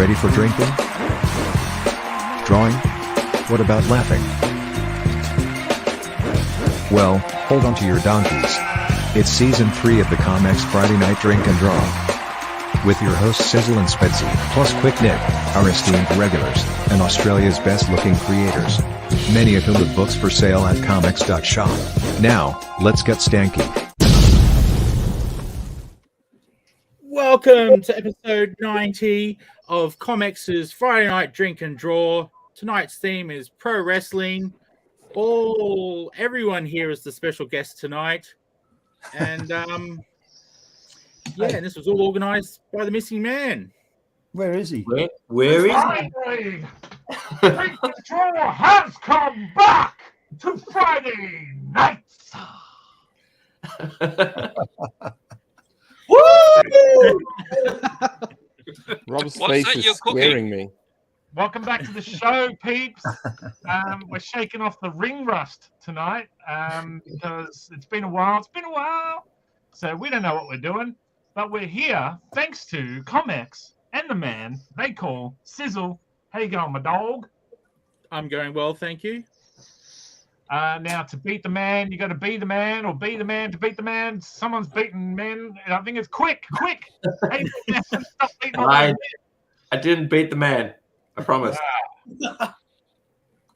Ready for drinking? Drawing? What about laughing? Well, hold on to your donkeys. It's season 3 of the ComX Friday Night Drink and Draw. With your hosts Sizzle and Spedsy, plus Quick Nick, our esteemed regulars, and Australia's best looking creators. Many of whom have books for sale at comx.shop. Now, let's get stanky. Welcome to episode 90 of ComX's Friday Night Drink and Draw. Tonight's theme is pro wrestling. Everyone here is the special guest tonight. And and this was all organized by the missing man. Where is he? Where is Friday! Drink and Draw has come back to Friday nights. Woo! Rob's face is scaring me. Welcome back to the show, peeps. We're shaking off the ring rust tonight because it's been a while. So we don't know what we're doing, but we're here thanks to ComX and the man they call Sizzle. How you going, my dog? I'm going well, thank you. Now, to beat the man, you got to be the man, or be the man to beat the man. Someone's beating men, and I think it's quick. Hey, stop beating I didn't beat the man. I promise. Oh,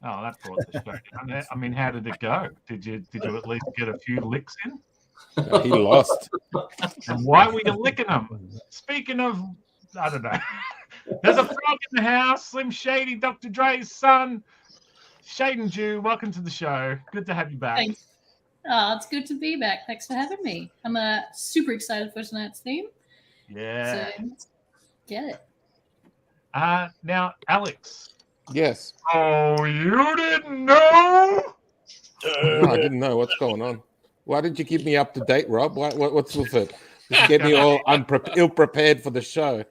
that brought the show. I mean, how did it go? Did you at least get a few licks in? He lost. And why were you licking them? Speaking of, I don't know. There's a frog in the house. Slim Shady, Dr. Dre's son. Shaden Jew, welcome to the show. Good to have you back. Thanks. It's good to be back. Thanks for having me. I'm super excited for tonight's theme. Yeah. So, get it. Now, Alex. Yes. Oh, you didn't know? No, I didn't know. What's going on? Why did you keep me up to date, Rob? What's with it? Just get me all ill-prepared for the show.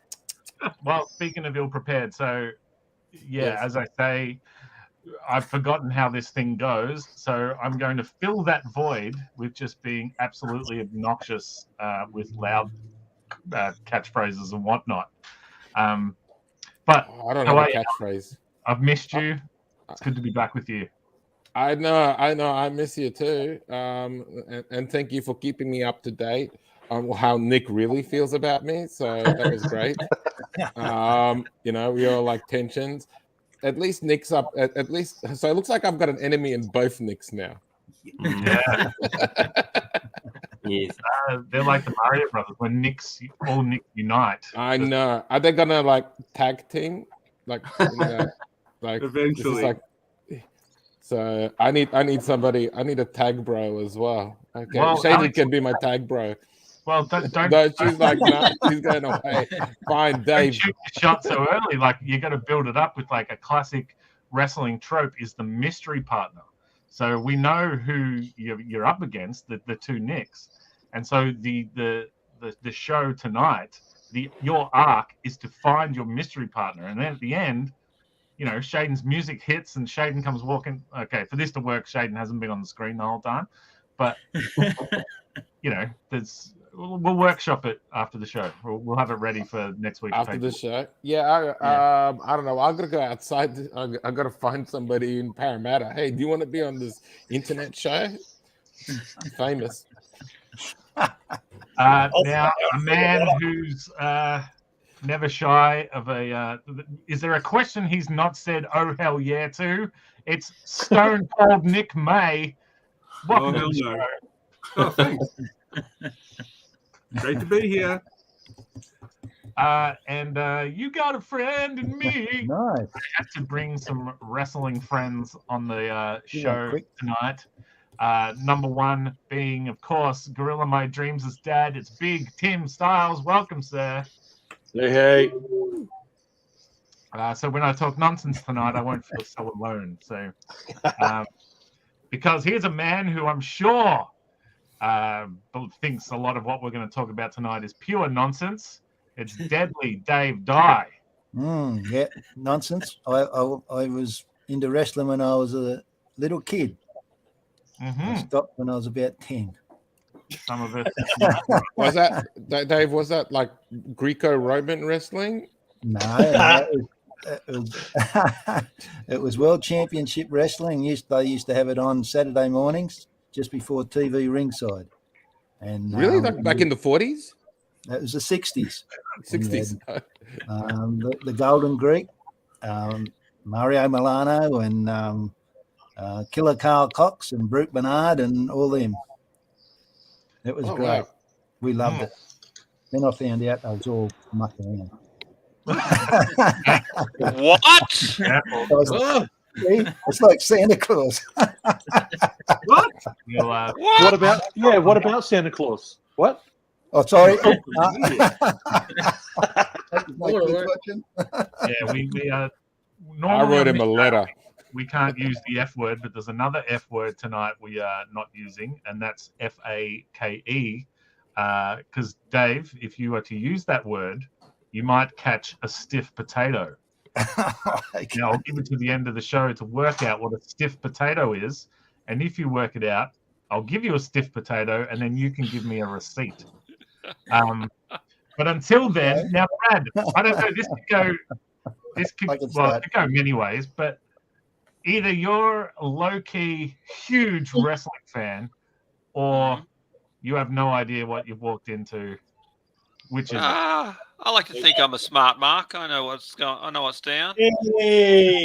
Well, speaking of ill-prepared, so, yes. As I say, I've forgotten how this thing goes, so I'm going to fill that void with just being absolutely obnoxious with loud catchphrases and whatnot. But I don't have a catchphrase. I've missed you. It's good to be back with you. I know. I miss you too. And thank you for keeping me up to date on how Nick really feels about me. So that was great. We all like tensions. At least Nick's up. At least, so it looks like I've got an enemy in both Nicks now. Yeah. Yes. They're like the Mario Brothers when all Nicks unite. I know. Are they gonna like tag team? Like Eventually. So I need somebody. I need a tag bro as well. Okay, well, Shady can be my tag bro. Well, don't. No, she's like, no, she's going away. Fine, Dave. Don't shoot the shot so early. Like, you got to build it up with like a classic wrestling trope is the mystery partner. So we know who you're up against, the two Nicks, and so the show tonight, your arc is to find your mystery partner, and then at the end, Shaden's music hits and Shaden comes walking. Okay, for this to work, Shaden hasn't been on the screen the whole time, but we'll workshop it after the show. We'll have it ready for next week. After the show, I don't know. I'm gonna go outside. I gotta find somebody in Parramatta. Hey, do you want to be on this internet show? I'm famous. Now, a man who's never shy of a. Is there a question he's not said? Oh hell yeah! To it's Stone Cold Nick May. Welcome to the show. Oh, thanks. Great to be here. And you got a friend in me. Nice. I had to bring some wrestling friends on the show tonight. Number one being, of course, Gorilla My Dreams' dad. It's Big Tim Styles. Welcome, sir. Hey. So when I talk nonsense tonight, I won't feel so alone. So, because here's a man who I'm sure thinks a lot of what we're going to talk about tonight is pure nonsense. It's Deadly Dave Dye. Yeah, nonsense. I was into wrestling when I was a little kid. I stopped when I was about 10. Some of it. Was that Dave? Was that like Greco-Roman wrestling? No, it was World Championship Wrestling. They used to have it on Saturday mornings just before TV ringside. And Really? Like back in the 40s? That was the 60s. 60s. The Golden Greek, Mario Milano, and Killer Carl Cox and Brute Bernard and all them. It was great. Wow. We loved it. Then I found out I was all mucking around. What? It's like Santa Claus. What? What about Santa Claus? What? Oh, sorry. I wrote him a letter. We can't use the F word, but there's another F word tonight we are not using, and that's FAKE. Because, Dave, if you were to use that word, you might catch a stiff potato. Okay. Now, I'll give it to the end of the show to work out what a stiff potato is. And if you work it out, I'll give you a stiff potato, and then you can give me a receipt. But until then, now, Brad, I don't know, this could go many ways, but either you're a low-key, huge wrestling fan, or you have no idea what you've walked into. Which is I like to think I'm a smart mark. I know what's down. Hey.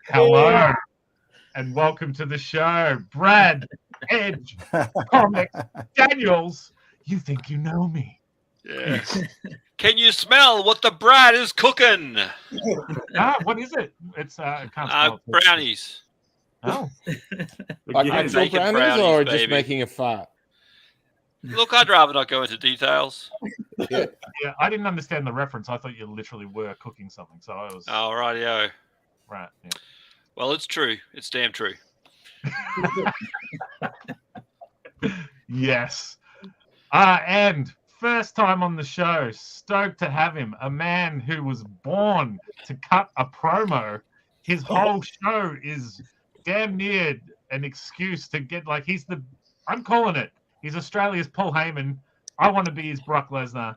Hello, and welcome to the show, Brad, Edge, ComX, Daniels. You think you know me? Yeah. Can you smell what the Brad is cooking? What is it? It's I can't smell it. Brownies. Oh, like actual brownies or baby. Just making a fart? Look, I'd rather not go into details. Yeah, I didn't understand the reference. I thought you literally were cooking something. So I was. Oh, rightio. Right. Yeah. Well, it's true. It's damn true. Yes. And first time on the show, stoked to have him. A man who was born to cut a promo. His whole show is damn near an excuse to get I'm calling it. He's Australia's Paul Heyman. I want to be his Brock Lesnar.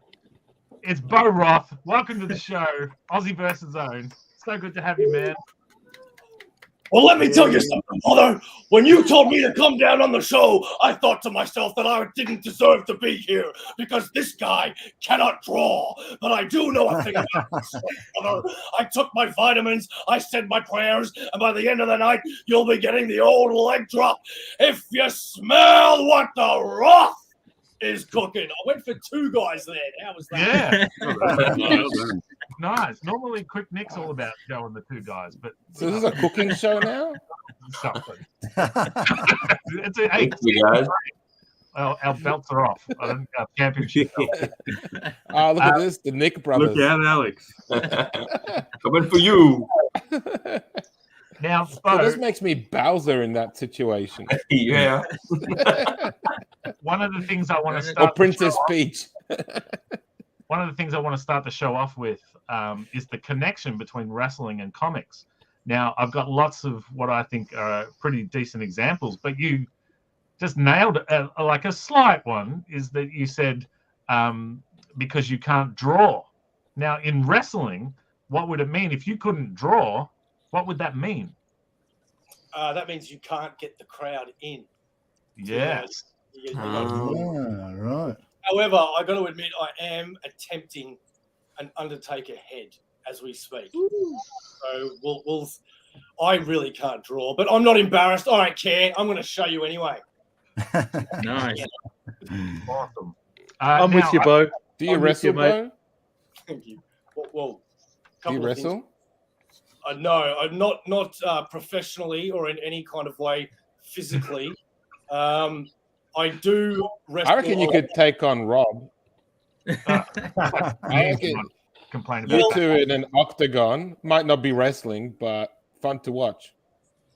It's Bo Roth. Welcome to the show. Aussie versus Zone. So good to have you, man. Well, let me tell you something, brother. When you told me to come down on the show, I thought to myself that I didn't deserve to be here because this guy cannot draw. But I do know a thing about this, brother. I took my vitamins, I said my prayers, and by the end of the night, you'll be getting the old leg drop. If you smell what the Roth is cooking. I went for two guys there. How was that? Yeah. Nice. Normally, Quick Nick's all about going the two guys, but so this is a cooking show now. Something. It's a hey, guys. Well, our belts are off. I don't championship. Oh, look at this, the Nick brothers. Look at Alex. Coming for you. Now, so this makes me Bowser in that situation. Yeah. One of the things I want to start. Or Princess Peach. One of the things I want to start the show off with is the connection between wrestling and comics. Now, I've got lots of what I think are pretty decent examples, but you just nailed like a slight one is that you said because you can't draw. Now, in wrestling, what would it mean if you couldn't draw? What would that mean? That means you can't get the crowd in. Yes. Right. However, I got to admit, I am attempting an Undertaker head as we speak. Ooh. So I really can't draw, but I'm not embarrassed. I don't care. I'm going to show you anyway. Nice. Awesome. I'm with you, Bo. Do you wrestle, Bo? Thank you. Well, do you wrestle? No, I'm not professionally or in any kind of way physically. I do wrestle. I reckon you could take on Rob. I reckon complain about you two in an octagon. Might not be wrestling, but fun to watch.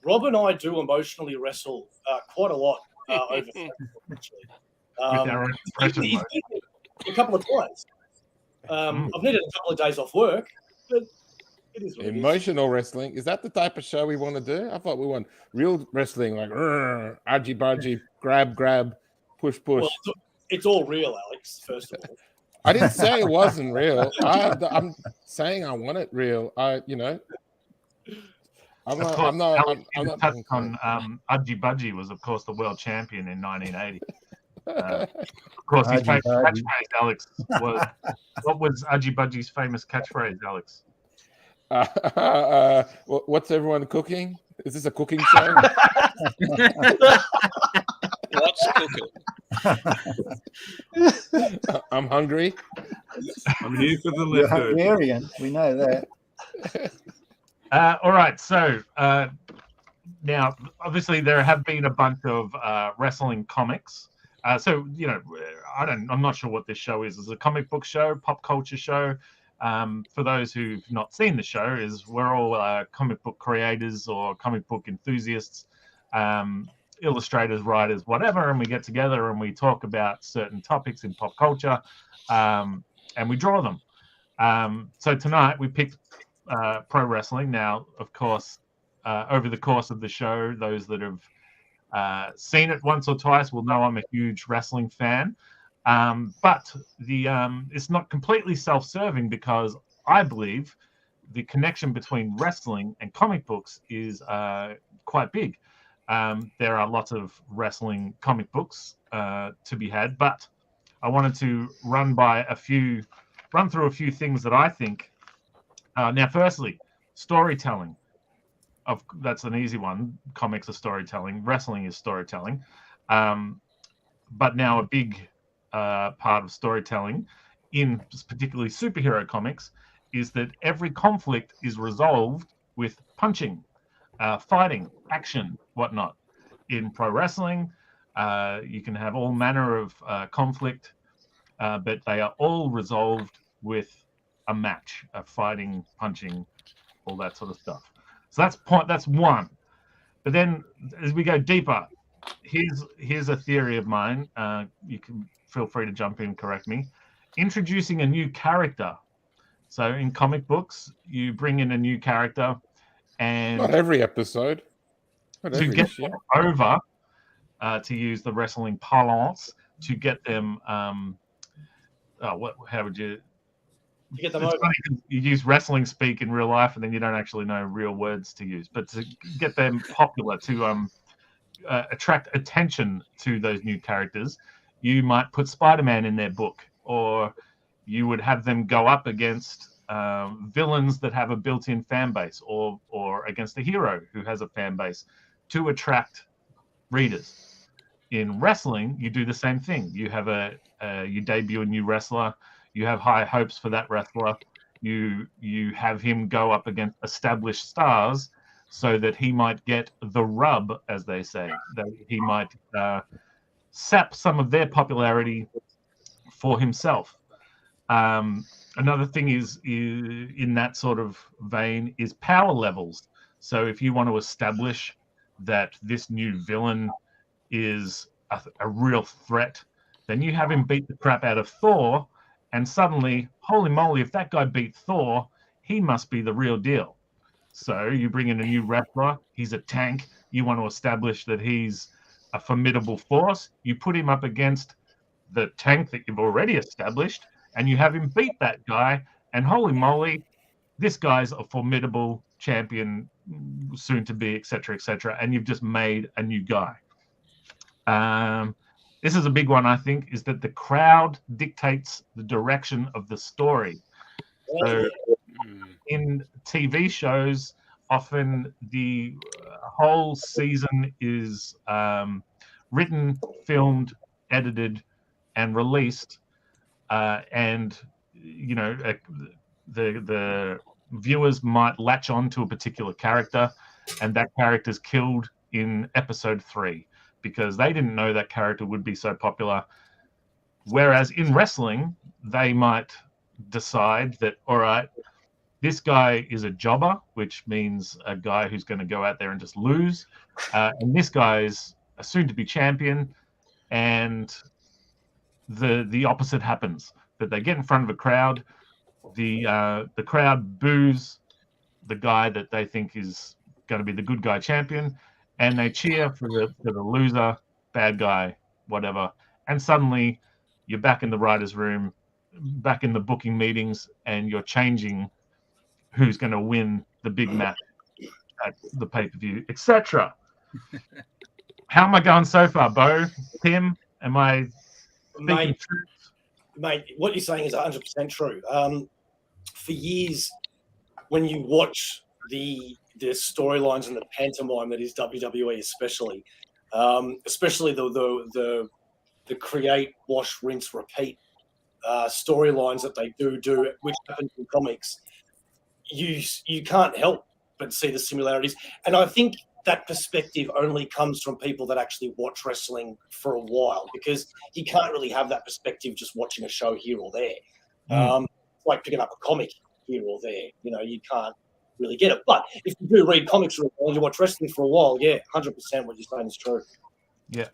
Rob and I do emotionally wrestle quite a lot over actually. A couple of times. I've needed a couple of days off work, but it is what emotional wrestling. Is that the type of show we want to do? I thought we want real wrestling, like argy bargy, grab, push. Well, it's all real, Alex. First of all. I didn't say it wasn't real. I'm saying I want it real. I'm not. Touched on Udgy Budgy was, of course, the world champion in 1980. Of course, his famous catchphrase, Alex, was what was Udgy Budgy's famous catchphrase, Alex? What's everyone cooking? Is this a cooking show? What's cooking? I'm hungry. I'm here for the You're leftovers. Hungarian. We know that. All right, so now obviously there have been a bunch of wrestling comics. So you know, I'm not sure what this show is. It's a comic book show, pop culture show. For those who've not seen the show, is we're all comic book creators or comic book enthusiasts, illustrators, writers, whatever, and we get together and we talk about certain topics in pop culture, and we draw them. So tonight we picked pro wrestling. Now, of course, over the course of the show, those that have seen it once or twice will know I'm a huge wrestling fan. But it's not completely self-serving, because I believe the connection between wrestling and comic books is quite big. There are lots of wrestling comic books to be had, but I wanted to run through a few things that I think. Now, firstly, storytelling. That's an easy one. Comics are storytelling. Wrestling is storytelling. But now a big part of storytelling in particularly superhero comics is that every conflict is resolved with punching, fighting, action, whatnot. In pro wrestling, you can have all manner of conflict, but they are all resolved with a match, fighting, punching, all that sort of stuff. So that's one. But then as we go deeper, here's a theory of mine. You can feel free to jump in, correct me. Introducing a new character. So in comic books, you bring in a new character, and Not every episode. To get them over, to use the wrestling parlance, to get them. How would you? You get them It's over. funny 'cause you use wrestling speak in real life, and then you don't actually know real words to use. But to get them popular, to attract attention to those new characters, you might put Spider-Man in their book, or you would have them go up against villains that have a built-in fan base, or against a hero who has a fan base, to attract readers. In wrestling, you do the same thing. You have you debut a new wrestler. You have high hopes for that wrestler. You have him go up against established stars, so that he might get the rub, as they say. That he might sap some of their popularity for himself. Another thing is in that sort of vein is power levels. So if you want to establish that this new villain is a real threat, then you have him beat the crap out of Thor, and suddenly, holy moly, if that guy beat Thor, he must be the real deal. So you bring in a new wrestler, he's a tank, you want to establish that he's a formidable force, you put him up against the tank that you've already established, and you have him beat that guy, and holy moly, this guy's a formidable champion, soon to be, etc., etc., and you've just made a new guy. This is a big one, I think, is that the crowd dictates the direction of the story. So in TV shows, often the whole season is written, filmed, edited, and released, and you know, the viewers might latch on to a particular character, and that character's killed in episode 3 because they didn't know that character would be so popular. Whereas in wrestling, they might decide that, all right, this guy is a jobber, which means a guy who's going to go out there and just lose, and this guy is a soon-to-be champion, and the opposite happens. That they get in front of a crowd, the crowd boos the guy that they think is going to be the good guy champion, and they cheer for the loser, bad guy, whatever. And suddenly, you're back in the writers' room back in the booking meetings and you're changing who's going to win the big match at the pay-per-view, etc. How am I going so far, Bo? Tim, am I speaking truth? Mate, what you're saying is 100% true. For years, when you watch the storylines and the pantomime that is WWE, especially the create, wash, rinse, repeat storylines that they do, which happen in comics, you can't help but see the similarities. And I think that perspective only comes from people that actually watch wrestling for a while, because you can't really have that perspective just watching a show here or there. It's like picking up a comic here or there. You know, you can't really get it. But if you do read comics for a while, you watch wrestling for a while, yeah, 100% what you're saying is true. Yeah.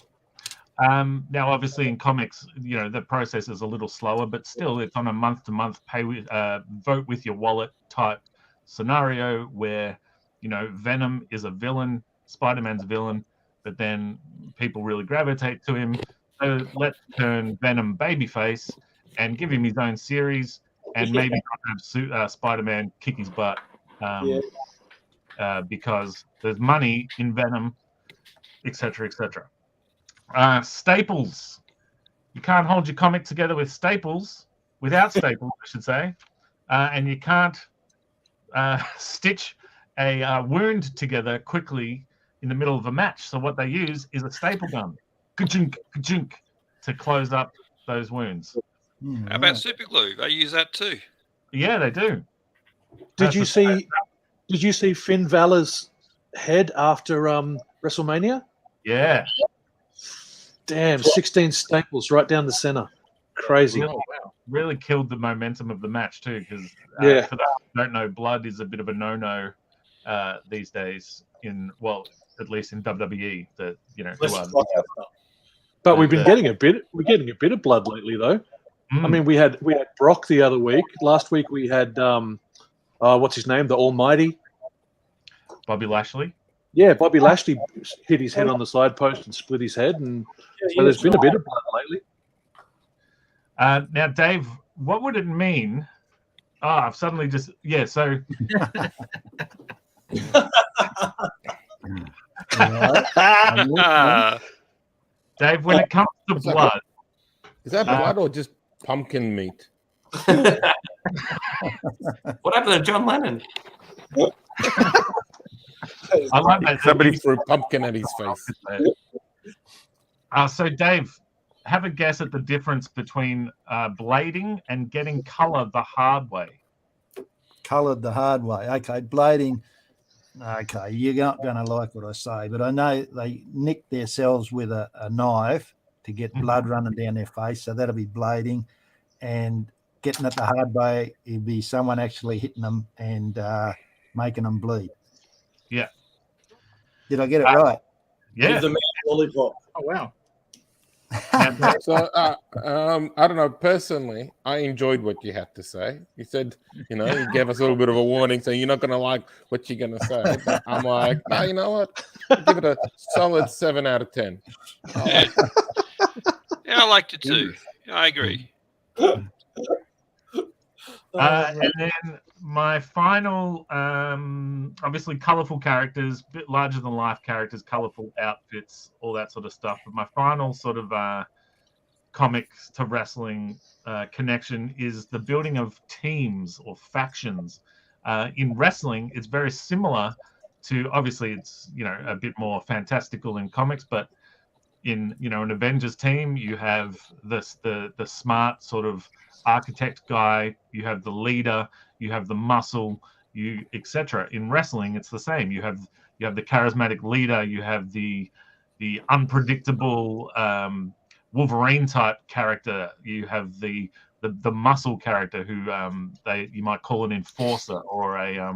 Now, obviously, in comics, you know, the process is a little slower, but still, it's on a month-to-month vote with your wallet type scenario where, you know, Venom is a villain, Spider-Man's a villain, but then people really gravitate to him. So let's turn Venom babyface and give him his own series, and maybe not have Spider-Man kick his butt because there's money in Venom, etc., etc. Staples. You can't hold your comic together without staples, I should say, and you can't stitch a wound together quickly in the middle of a match. So what they use is a staple gun, ka-chunk, ka-chunk, to close up those wounds. How about super glue? They use that too. Yeah, they do. Did you see Finn Balor's head after WrestleMania? Yeah. Damn, 16 staples right down the center. Crazy. Really killed the momentum of the match too, because for those who don't know, blood is a bit of a no-no these days at least in WWE. That, you know, but we've been getting a bit. We're getting a bit of blood lately, though. I mean, we had Brock the other week. Last week we had what's his name, the Almighty, Bobby Lashley. Yeah, Bobby Lashley hit his head on the side post and split his head, and so there's been a bit of blood lately. Now, Dave, what would it mean? I've suddenly just so. Dave, when it comes to blood, is that blood or just pumpkin meat? What happened to John Lennon? I like that. Somebody threw a pumpkin at his face. So, Dave, have a guess at the difference between blading and getting color the hard way. Coloured the hard way. Okay, blading. Okay, you're not going to like what I say, but I know they nick themselves with a knife to get blood running down their face, so that'll be blading. And getting it the hard way, it'd be someone actually hitting them and making them bleed. Yeah. Did I get it right? Yeah. Give the man a lollipop. Oh, wow. So I don't know. Personally, I enjoyed what you had to say. You said, you gave us a little bit of a warning, saying you're not going to like what you're going to say. But I'm like, no, you know what? I'll give it a solid 7 out of 10. Yeah, I liked it too. I agree. And then my final, obviously colorful characters, bit larger than life characters, colorful outfits, all that sort of stuff. But my final sort of comics to wrestling connection is the building of teams or factions. In wrestling, it's very similar to, obviously it's, a bit more fantastical in comics, but in, an Avengers team, you have the smart sort of architect guy, you have the leader, you have the muscle, etc. In wrestling, it's the same. You have the charismatic leader, you have the unpredictable Wolverine type character, you have the muscle character who you might call an enforcer or a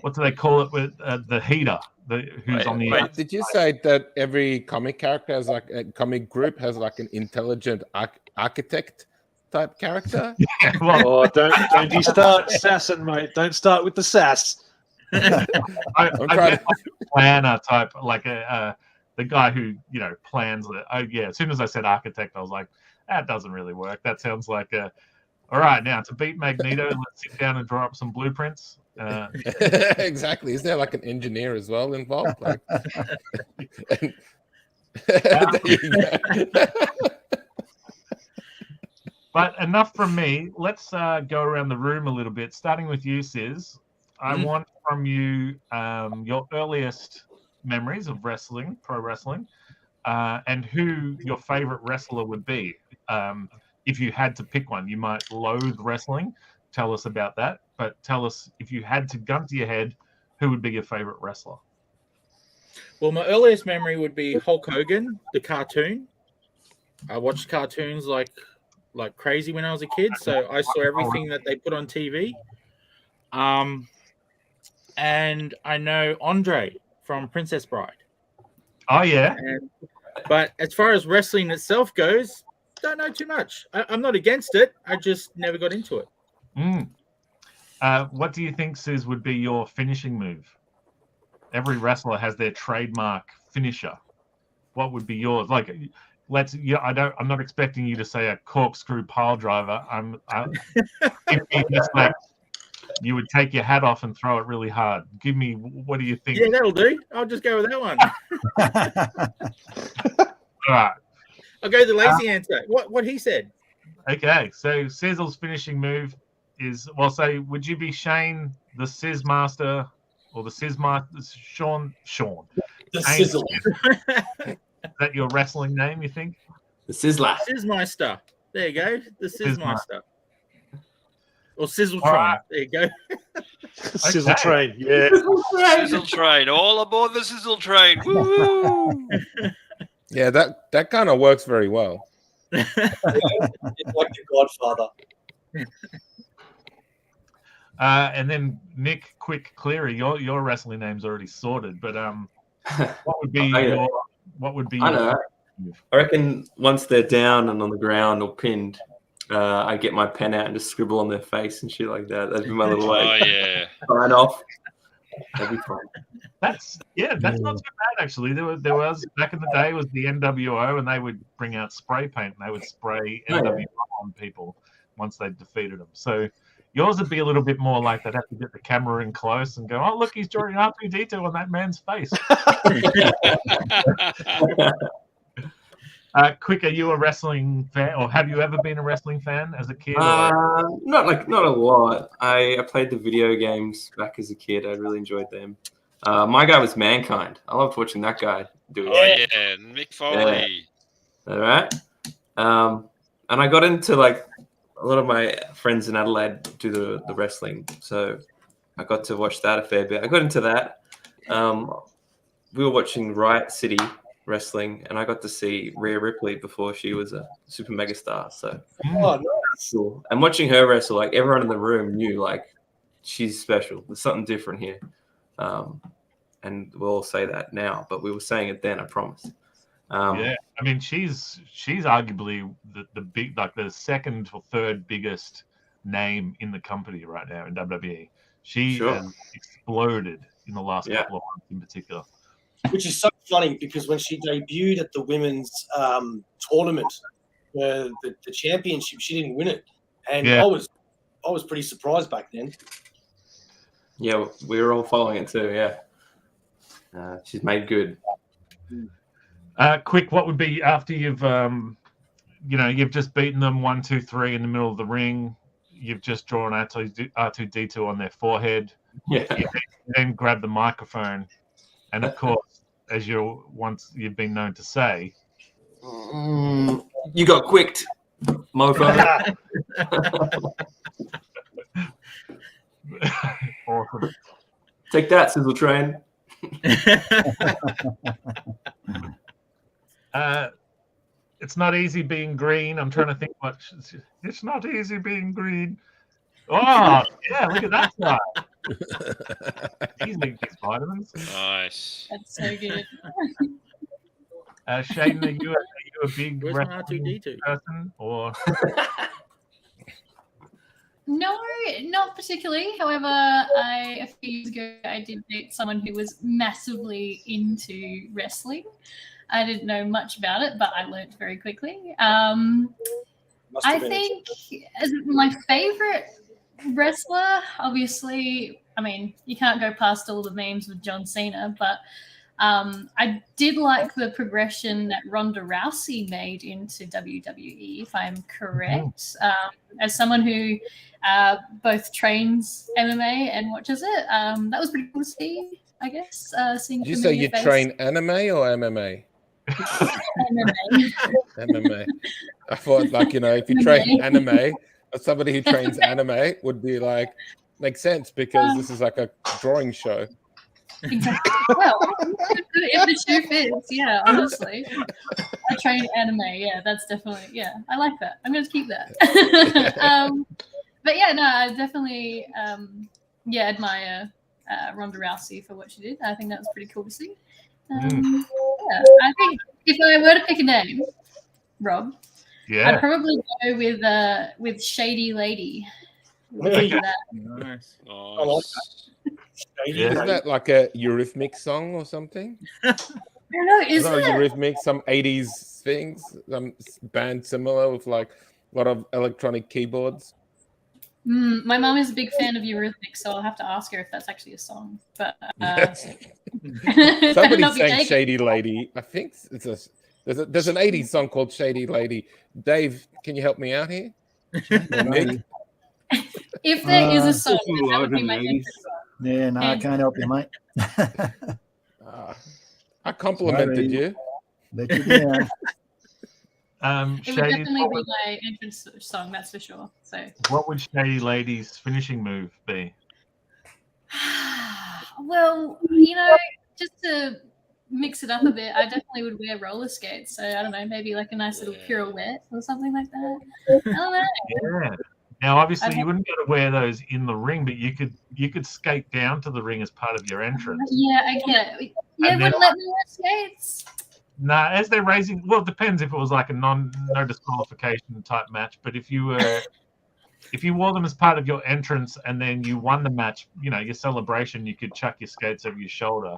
what do they call it with the heater, who's on the outside. Did you say that every comic character has a comic group has an intelligent architect type character? Yeah, well, don't you start sassing, mate. Don't start with the sass. I guess a planner type, like the guy who plans it. As soon as I said architect, I was like, That doesn't really work. That sounds like a. All right, now to beat Magneto, let's sit down and draw up some blueprints. Exactly. Is there like an engineer as well involved? Like, there you go. But enough from me. Let's go around the room a little bit, starting with you, Sis. I want from you your earliest memories of wrestling, pro wrestling, and who your favorite wrestler would be. If you had to pick one, you might loathe wrestling. Tell us about that. But tell us, if you had to gun to your head, who would be your favorite wrestler? Well, my earliest memory would be Hulk Hogan, the cartoon. I watched cartoons like crazy when I was a kid, so I saw everything that they put on TV. And I know Andre from Princess Bride. Oh, yeah. But as far as wrestling itself goes, don't know too much. I'm not against it. I just never got into it. What do you think, Sis, would be your finishing move? Every wrestler has their trademark finisher. What would be yours? Like, I'm not expecting you to say a corkscrew pile driver. Just like you would take your hat off and throw it really hard. Give me, what do you think? Yeah, that'll do. I'll just go with that one. All right. I'll go with the lazy answer. What he said. Okay, so Sizzle's finishing move is, well, say, would you be Shane, the Sizz Master, or the Sizz Master, Sean? The Sizzle. Is that your wrestling name, you think? The Sizzler. Sizzmeister. There you go. The Sizzmeister. Or Sizzletron. Right. There you go. Sizzle train, yeah. Sizzle train. All aboard the sizzle train. Woo! Yeah, that kind of works very well. It's like the Godfather. And then Nick Quick Cleary, your wrestling name's already sorted, but what would be I know. I reckon once they're down and on the ground or pinned, I get my pen out and just scribble on their face and shit like that. That'd be my little way. Oh yeah. Sign off. That'd be fun. That's not too bad actually. There was back in the day was the NWO, and they would bring out spray paint and they would spray NWO on people once they defeated them. So yours would be a little bit more like they'd have to get the camera in close and go, oh look, he's drawing R2-D2 on that man's face. Quick, are you a wrestling fan, or have you ever been a wrestling fan as a kid? Not a lot. I played the video games back as a kid. I really enjoyed them. My guy was Mankind. I loved watching that guy do it. Oh yeah, Mick Foley. Yeah. All right. And I got into like a lot of my friends in Adelaide do the wrestling, so I got to watch that a fair bit. I got into that. We were watching Riot City wrestling, and I got to see Rhea Ripley before she was a super mega star. So that's cool. And watching her wrestle, like everyone in the room knew, like she's special. There's something different here, and we'll all say that now, but we were saying it then. I promise. Yeah, I mean, she's arguably the big, like the second or third biggest name in the company right now in WWE. She has exploded in the last couple of months in particular. Which is so funny because when she debuted at the women's tournament, the championship, she didn't win it, and I was pretty surprised back then. Yeah, we were all following it too. Yeah, she's made good. Quick, what would be after you've you've just beaten them 1, 2, 3 in the middle of the ring? You've just drawn R2-D2 on their forehead. Yeah. You then grab the microphone, and of course, as you've been known to say, you got quicked, mofo. Awesome. Take that, Sizzle Train. It's not easy being green. I'm trying to think what. It's not easy being green. Oh, yeah, look at that guy. He's eating his vitamins. Nice. That's so good. Shane, are you a big wrestling R2-D2 person? Or? No, not particularly. However, a few years ago, I did date someone who was massively into wrestling. I didn't know much about it, but I learned very quickly. Must have I been think as my favorite wrestler, obviously, I mean, you can't go past all the memes with John Cena, but I did like the progression that Ronda Rousey made into WWE, if I'm correct. As someone who both trains MMA and watches it, that was pretty cool to see, I guess. Seeing Did you say you train anime or MMA? MMA. MMA. I thought, like, you know, if you train anime, or somebody who trains anime would be like, makes sense because this is like a drawing show. Exactly. Well, if the shoe fits, yeah, honestly. I train anime, yeah, that's definitely, yeah, I like that. I'm going to keep that. But yeah, no, I definitely, admire Ronda Rousey for what she did. I think that was pretty cool to see. Yeah, I think if I were to pick a name, Rob, I'd probably go with Shady Lady. Hey. Nice. Isn't that like a Eurythmics song or something? I don't know, is Not it? Eurythmics, some 80s things, some band similar with like a lot of electronic keyboards. My mom is a big fan of Eurythmics, so I'll have to ask her if that's actually a song. But Somebody sang Shady Lady. I think there's an 80s song called Shady Lady. Dave, can you help me out here? Nick? If there is a song, that would be my favorite song. Yeah, no, I can't help you, mate. I complimented you. Bet you did. It would definitely be my entrance song, that's for sure. So, what would Shady Lady's finishing move be? well, you know, just to mix it up a bit, I definitely would wear roller skates. So I don't know, maybe like a nice little pirouette or something like that. I don't know. Yeah. Now, obviously, you wouldn't be able to wear those in the ring, but you could skate down to the ring as part of your entrance. Yeah, I get it. You wouldn't let me wear skates. Nah, as they're raising, well, it depends if it was like a no disqualification type match. But if you wore them as part of your entrance and then you won the match, you know, your celebration, you could chuck your skates over your shoulder.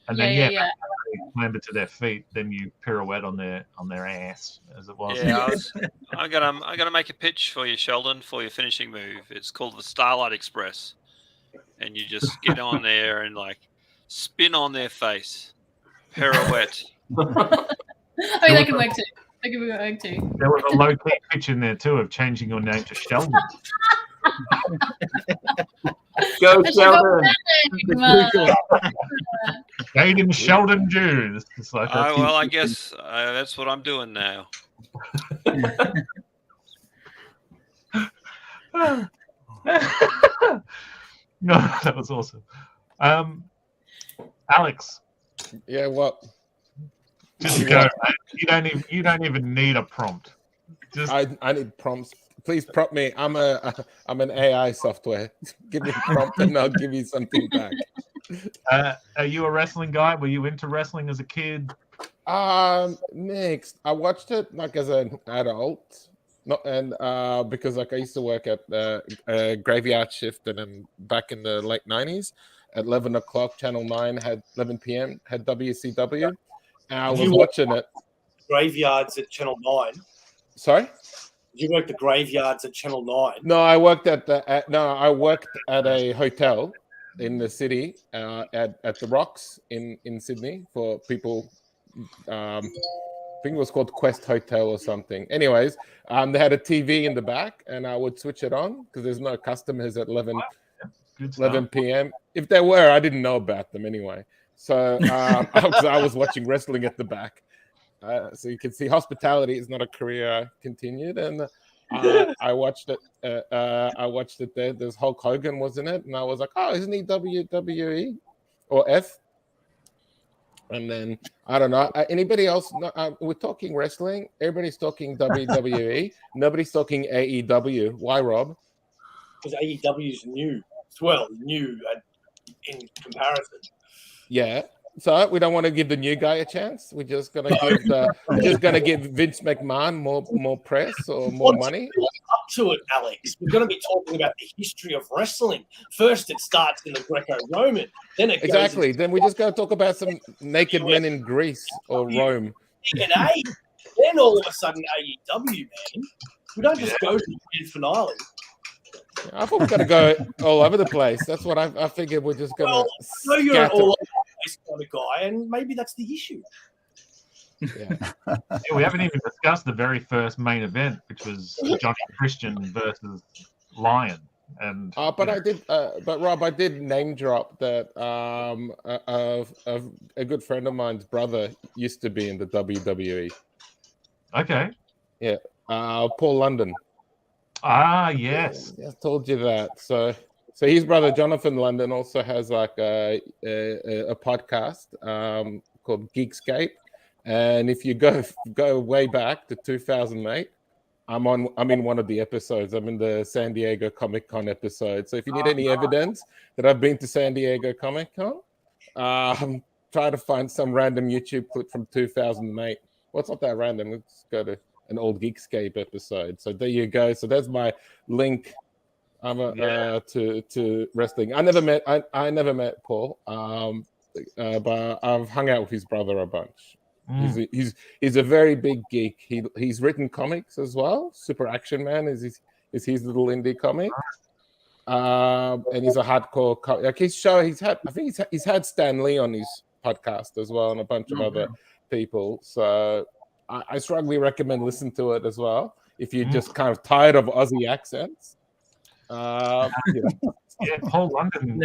And then they clamber to their feet, then you pirouette on their ass, as it was. Yeah, I'm gonna make a pitch for you, Sheldon, for your finishing move. It's called the Starlight Express, and you just get on there and like spin on their face, pirouette. I mean, that could work too. There was a low key pitch in there too of changing your name to Sheldon. Go Sheldon! Made him Sheldon Jews. Like Well, I guess that's what I'm doing now. No, that was awesome. Alex. Yeah, what? Just go, man. You don't even need a prompt. I need prompts. Please prompt me. I'm an AI software. Give me a prompt and I'll give you something back. Are you a wrestling guy? Were you into wrestling as a kid? Mixed. I watched it like as an adult, because like I used to work at a graveyard shift, and then back in the late 90s, at 11 o'clock, Channel 9 had 11 p.m. had WCW, and I was watching it. Graveyards at Channel 9. Sorry. You worked the graveyards at Channel 9. No, I worked at a hotel in the city at the Rocks in Sydney for people. I think it was called Quest Hotel or something. Anyways, they had a TV in the back, and I would switch it on because there's no customers at 11 p.m. If there were, I didn't know about them anyway. So I was watching wrestling at the back. So you can see hospitality is not a career I continued, and I watched it. I watched it there. There's Hulk Hogan was in it, and I was like, "Oh, isn't he WWE or F?" And then I don't know. Anybody else? We're talking wrestling. Everybody's talking WWE. Nobody's talking AEW. Why, Rob? Because AEW is new. Well, new in comparison. Yeah. So we don't want to give the new guy a chance. We're just gonna give Vince McMahon more press or more money. Up to it, Alex. We're going to be talking about the history of wrestling. First, it starts in the Greco-Roman. Then it Exactly. goes Then we just go talk about some naked men in Greece or Rome. DNA. Then all of a sudden, AEW, man. We don't just go to the grand finale. I thought we got to go all over the place. That's what I figured. We're just going to. Well, I know you're an all over the place kind of guy, and maybe that's the issue. Yeah. We haven't even discussed the very first main event, which was Johnny Christian versus Lion. And but I did, but Rob, I did name drop that a good friend of mine's brother used to be in the WWE. Okay. Yeah, Paul London. Ah, yes. I told you that. So his brother Jonathan London also has like a podcast called Geekscape, and if you go way back to 2008, I'm in one of the episodes. I'm in the San Diego Comic-Con episode. So if you need any evidence that I've been to San Diego Comic-Con, try to find some random YouTube clip from 2008. Well, it's not that random. Let's go to an old Geekscape episode. So there you go. So that's my link to wrestling. I never met Paul, but I've hung out with his brother a bunch. He's a very big geek. He's written comics as well. Super Action Man is his little indie comic, and he's a hardcore. Like his show, he's had Stan Lee on his podcast as well, and a bunch of other people. So I strongly recommend listening to it as well if you're just kind of tired of Aussie accents. Yeah, Paul London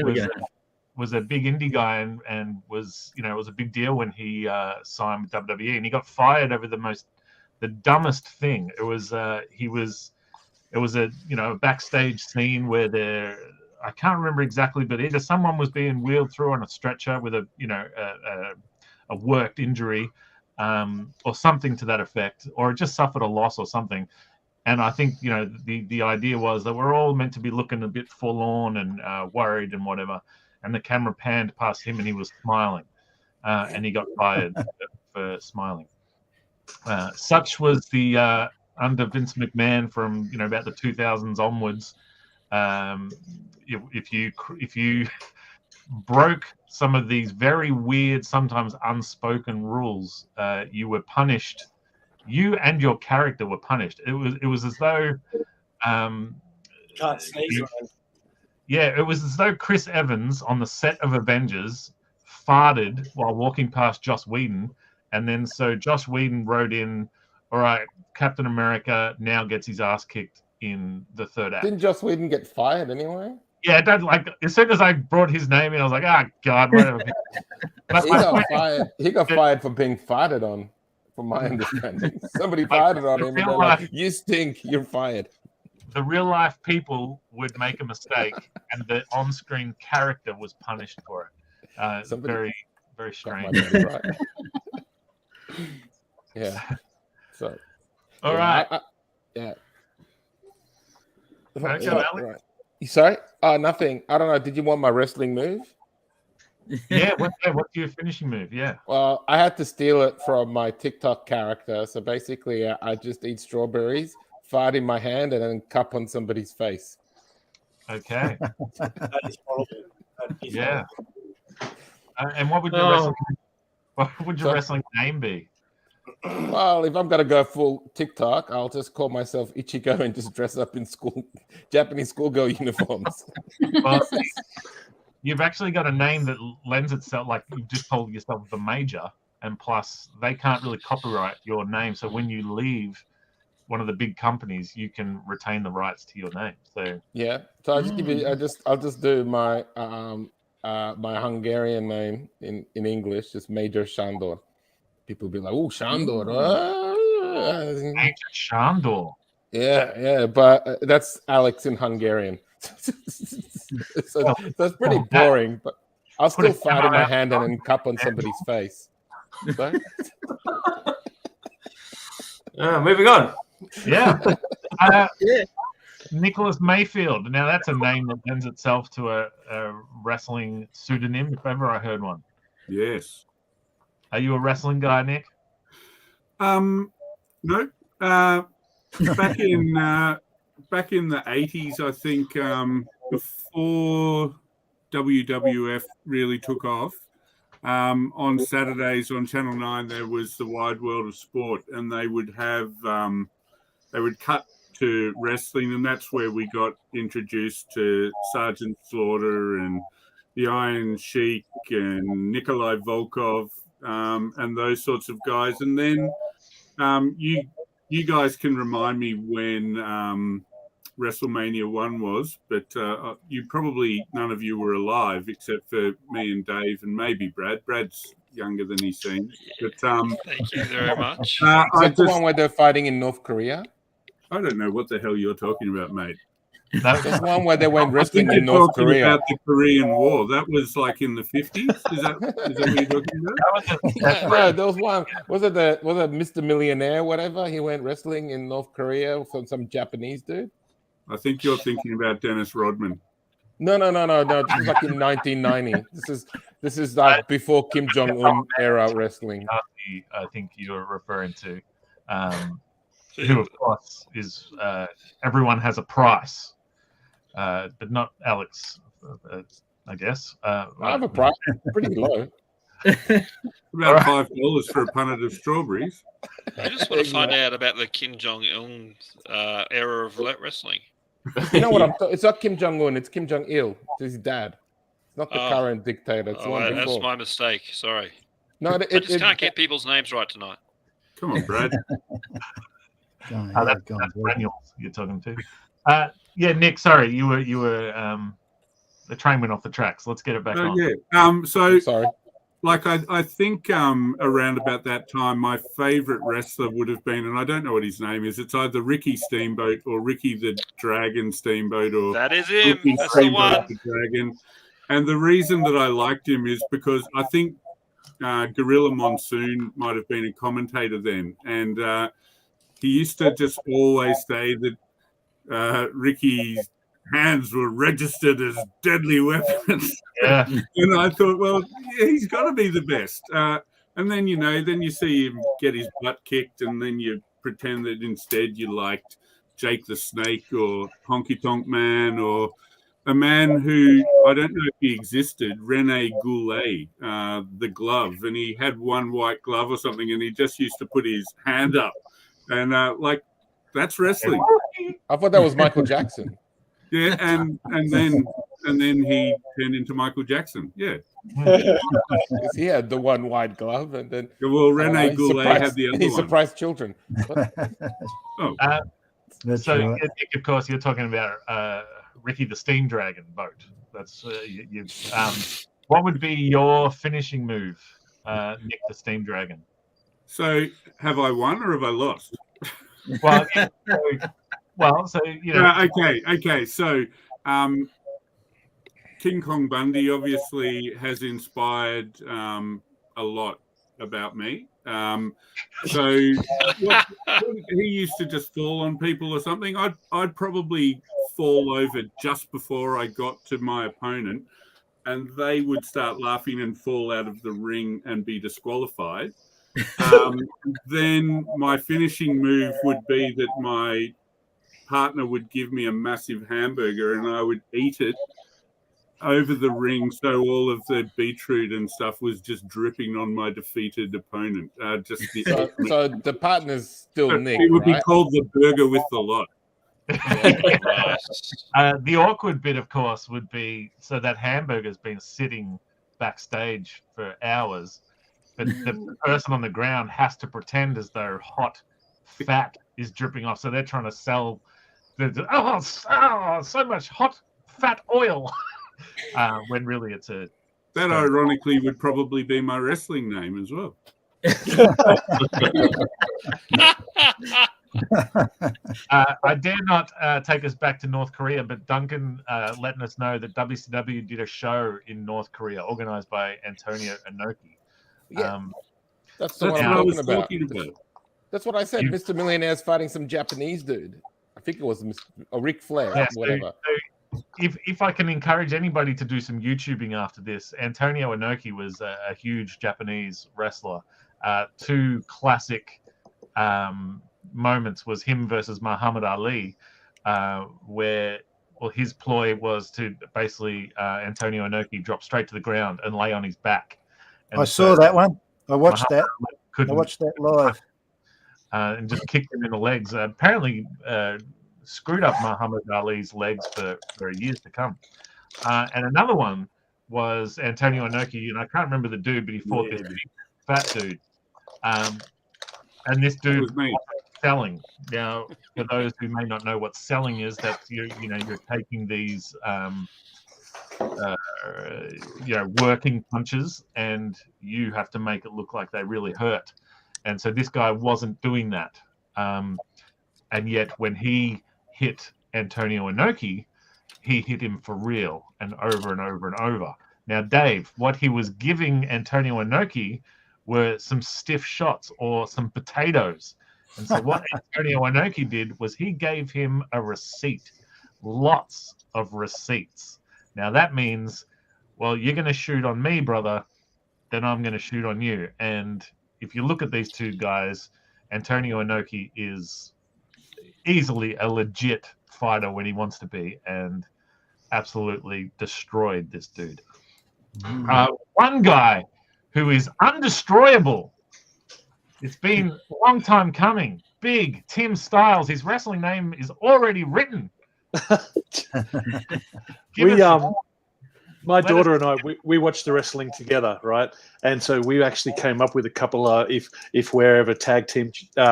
was a big indie guy and was, it was a big deal when he signed with WWE, and he got fired over the dumbest thing. It was a backstage scene where I can't remember exactly, but either someone was being wheeled through on a stretcher with a worked injury, or something to that effect, or it just suffered a loss or something. And I think, the idea was that we're all meant to be looking a bit forlorn and worried and whatever. And the camera panned past him and he was smiling. And he got fired for smiling. Such was the under Vince McMahon from, about the 2000s onwards. If you broke some of these very weird, sometimes unspoken rules, you were punished. You and your character were punished. It was as though Can't sneeze. it was as though Chris Evans on the set of Avengers farted while walking past Joss Whedon, and then so Joss Whedon wrote in, all right, Captain America now gets his ass kicked in the third act. Didn't Joss Whedon get fired anyway? Yeah, as soon as I brought his name in, I was like, God, whatever. He got fired for being farted on, from my understanding. Somebody farted on him and they're like, you stink, you're fired. The real life people would make a mistake and the on-screen character was punished for it. Very, very strange. Right. Yeah. So. All right. Right. Sorry? Nothing. I don't know. Did you want my wrestling move? Yeah. What's your finishing move? Yeah. Well, I had to steal it from my TikTok character. So basically, I just eat strawberries, fart in my hand, and then cup on somebody's face. Okay. That is horrible. Yeah. And what would your wrestling name be? Well, if I'm gonna go full TikTok, I'll just call myself Ichigo and just dress up in Japanese schoolgirl uniforms. Well, you've actually got a name that lends itself, like you just told yourself, the Major, and plus they can't really copyright your name. So when you leave one of the big companies, you can retain the rights to your name. So yeah, so I'll just give you. I'll just do my my Hungarian name in English, just Major Shandor. People be like, "Oh, Shandor, Major Shandor." Yeah, but that's Alex in Hungarian. so that's pretty boring. But I'll still fart in my hand and then cup on somebody's face. Moving on. Yeah. Nicholas Mayfield. Now that's a name that lends itself to a wrestling pseudonym, if ever I heard one. Yes. Are you a wrestling guy, Nick? No. Back in back in the 80s, I think, before WWF really took off, on Saturdays on Channel 9, there was the Wide World of Sport, and they would have, they would cut to wrestling, and that's where we got introduced to Sergeant Slaughter and the Iron Sheik and Nikolai Volkov, and those sorts of guys. And then you guys can remind me when WrestleMania 1 was, but you probably, none of you were alive except for me and Dave and maybe Brad. Brad's younger than he seems. But Thank you very much. Is that the one where they're fighting in North Korea? I don't know what the hell you're talking about, mate. There's one where they went wrestling in You're North talking Korea. about the Korean War. That was like in the 50s. Is that what you're talking about? No, there was one. Was it Mr. Millionaire, whatever? He went wrestling in North Korea from some Japanese dude. I think you're thinking about Dennis Rodman. No. This was like in 1990. This is like before Kim Jong Un era wrestling. I think you're referring to, who of course is everyone has a price, but not Alex. I guess. I have a price, pretty low. About $5 for a punnet of strawberries. I just want to find out about the Kim Jong Un era of wrestling. You know what? It's not Kim Jong Un. It's Kim Jong Il. It's his dad. It's not the current dictator. It's the one that's before. my mistake. Sorry. No, I just can't get people's names right tonight. Come on, Brad. That's Daniels you're talking to. Yeah, Nick. Sorry, you were. The train went off the tracks. Let's get it back on. Yeah. So sorry. Like I think around about that time, my favorite wrestler would have been, and I don't know what his name is. It's either Ricky Steamboat or Ricky the Dragon Steamboat, or that is him. Ricky That's Steamboat the one. the Dragon. And the reason that I liked him is because I think Gorilla Monsoon might have been a commentator then, and he used to just always say that Ricky's hands were registered as deadly weapons. Yeah. And I thought, well, yeah, he's got to be the best. And then, then you see him get his butt kicked, and then you pretend that instead you liked Jake the Snake or Honky Tonk Man, or a man who, I don't know if he existed, Rene Goulet, the glove. And he had one white glove or something, and he just used to put his hand up. And that's wrestling. I thought that was Michael Jackson. Yeah, and then he turned into Michael Jackson. Yeah, he had the one white glove, and then Rene Goulet had the other one. He surprised children. Oh, so right. Nick, of course, you're talking about Ricky the Steam Dragon boat. That's what would be your finishing move, Nick the Steam Dragon? So, have I won or have I lost? Well, so okay. So, King Kong Bundy obviously has inspired a lot about me. So he used to just fall on people or something. I'd probably fall over just before I got to my opponent, and they would start laughing and fall out of the ring and be disqualified. Then my finishing move would be that my partner would give me a massive hamburger and I would eat it over the ring, so all of the beetroot and stuff was just dripping on my defeated opponent. So the partner's still Nick. It would be called the burger with the lot. The awkward bit, of course, would be so that hamburger's been sitting backstage for hours, but the person on the ground has to pretend as though hot fat is dripping off. So they're trying to sell so much hot fat oil, when really it's a. That ironically would probably be my wrestling name as well. I dare not take us back to North Korea, but Duncan letting us know that WCW did a show in North Korea organized by Antonio Inoki. Yeah, that's what I was talking about. That's what I said. Mr. Millionaire's fighting some Japanese dude. I think it was Ric Flair, whatever. So if I can encourage anybody to do some YouTubing after this, Antonio Inoki was a huge Japanese wrestler. Two classic moments was him versus Muhammad Ali. where his ploy was to basically Antonio Inoki drop straight to the ground and lay on his back. And I saw that one. I watched Muhammad that. I watched that live. And just kicked him in the legs. Apparently screwed up Muhammad Ali's legs for years to come. And another one was Antonio Inoki, and I can't remember the dude, but he fought this big, fat dude. And this dude was selling. Now, for those who may not know what selling is, that you're taking these working punches, and you have to make it look like they really hurt. And so this guy wasn't doing that. And yet when he hit Antonio Inoki, he hit him for real and over and over and over. Now, Dave, what he was giving Antonio Inoki were some stiff shots or some potatoes. And so what Antonio Inoki did was he gave him a receipt, lots of receipts. Now, that means, well, you're going to shoot on me, brother, then I'm going to shoot on you. And if you look at these two guys, Antonio Inoki is easily a legit fighter when he wants to be, and absolutely destroyed this dude. One guy who is undestroyable. It's been a long time coming. Big Tim Styles. His wrestling name is already written. My daughter and I, we watched the wrestling together, right? And so we actually came up with a couple of if we're ever tag team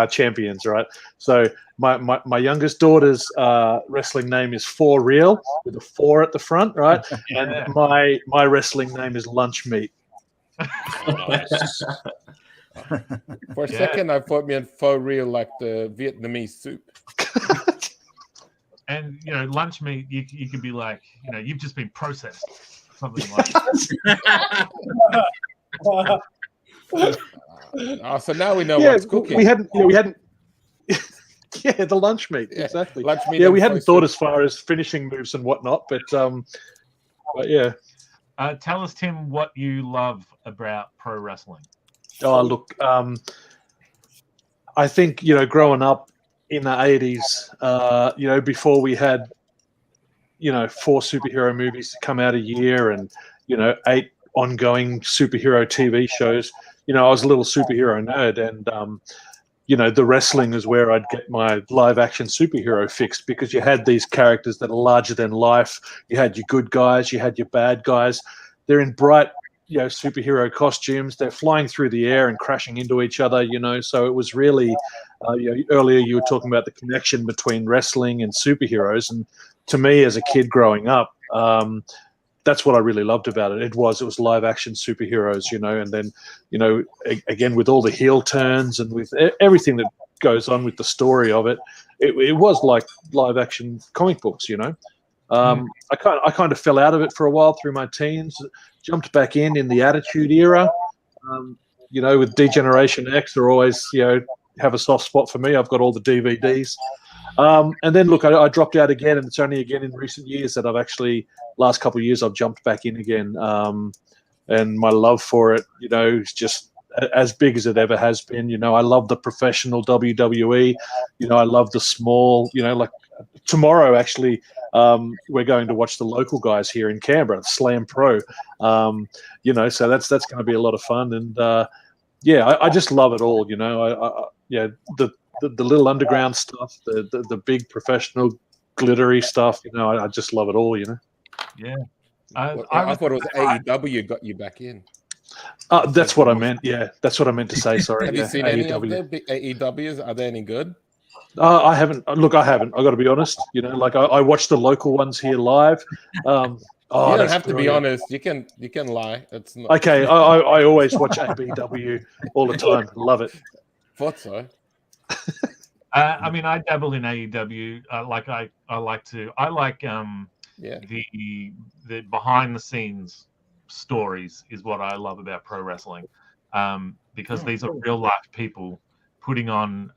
champions, right? So my youngest daughter's wrestling name is For Real with a 4 at the front, right? And my wrestling name is Lunch Meat. For a second, I thought me For Real like the Vietnamese soup. And lunch meat, you could be like, you've just been processed, something like. So now we know what's cooking. We hadn't. Yeah, the lunch meat, exactly. Lunch meat. Yeah, we hadn't thought as far as finishing moves and whatnot, but yeah. Tell us, Tim, what you love about pro wrestling. Oh, look, I think growing up in the 80s, before we had 4 superhero movies to come out a year and 8 ongoing superhero TV shows, I was a little superhero nerd, and the wrestling is where I'd get my live action superhero fix, because you had these characters that are larger than life. You had your good guys, you had your bad guys. They're in bright superhero costumes. They're flying through the air and crashing into each other, so it was really earlier you were talking about the connection between wrestling and superheroes, and to me as a kid growing up, that's what I really loved about it. It was live action superheroes, and then again with all the heel turns and with everything that goes on with the story of it, it was like live action comic books. I kind of fell out of it for a while through my teens, jumped back in the Attitude Era. With Degeneration X, are always have a soft spot for me. I've got all the DVDs. And then look, I dropped out again, and it's only again in recent years that I've actually, last couple of years, I've jumped back in again. And my love for it, is just as big as it ever has been. I love the professional WWE. I love the small, like tomorrow actually, we're going to watch the local guys here in Canberra, Slam Pro. So that's going to be a lot of fun. And I just love it all. The little underground stuff, the big professional glittery stuff. I just love it all. Yeah. I thought it was AEW got you back in. That's what I meant. Yeah, that's what I meant to say. Sorry. Have you seen any of the big AEWs? Are they any good? I haven't. Look, I haven't. I got to be honest. I watched the local ones here live. You don't have to be honest. You can lie. It's not okay. I always watch ABW all the time. Love it. Thought so. I dabble in AEW. I like the behind the scenes stories is what I love about pro wrestling, because these are real life people putting on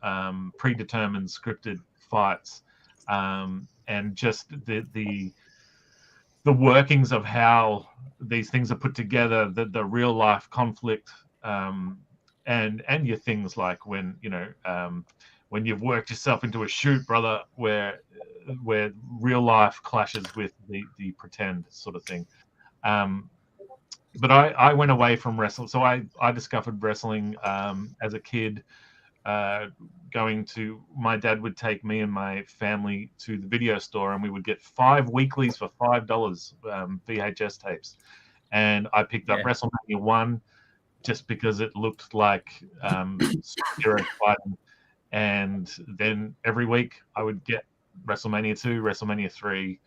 predetermined scripted fights, and just the workings of how these things are put together, the real life conflict, and your things like when when you've worked yourself into a shoot, brother, where real life clashes with the pretend sort of thing. But I went away from wrestling. So I discovered wrestling as a kid, going to, my dad would take me and my family to the video store, and we would get 5 weeklies for $5, VHS tapes. And I picked up WrestleMania 1 just because it looked like superhero fighting. And then every week I would get WrestleMania 2, WrestleMania 3,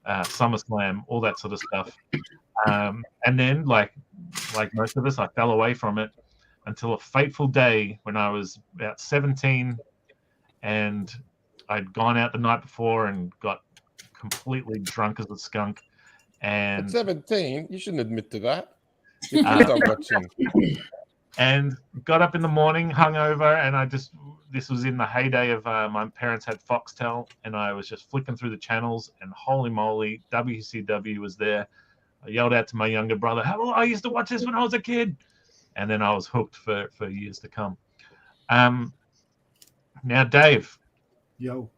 SummerSlam, all that sort of stuff. And then, like most of us, I fell away from it until a fateful day when I was about 17, and I'd gone out the night before and got completely drunk as a skunk. And at 17, you shouldn't admit to that. You stop watching. And got up in the morning, hungover, and this was in the heyday of my parents had Foxtel, and I was just flicking through the channels, and holy moly, WCW was there. I yelled out to my younger brother, "Hello, I used to watch this when I was a kid." And then I was hooked for years to come. Now, Dave. Yo.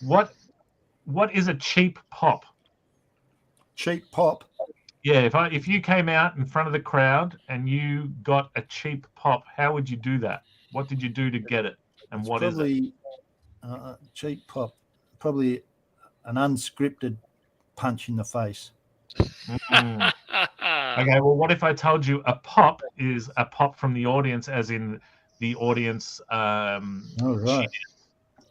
What is a cheap pop? Cheap pop? Yeah, if you came out in front of the crowd and you got a cheap pop, how would you do that? What did you do to get it? And It's what is it? Cheap pop. Probably an unscripted punch in the face. Okay, well, what if I told you a pop is a pop from the audience, as in the audience right.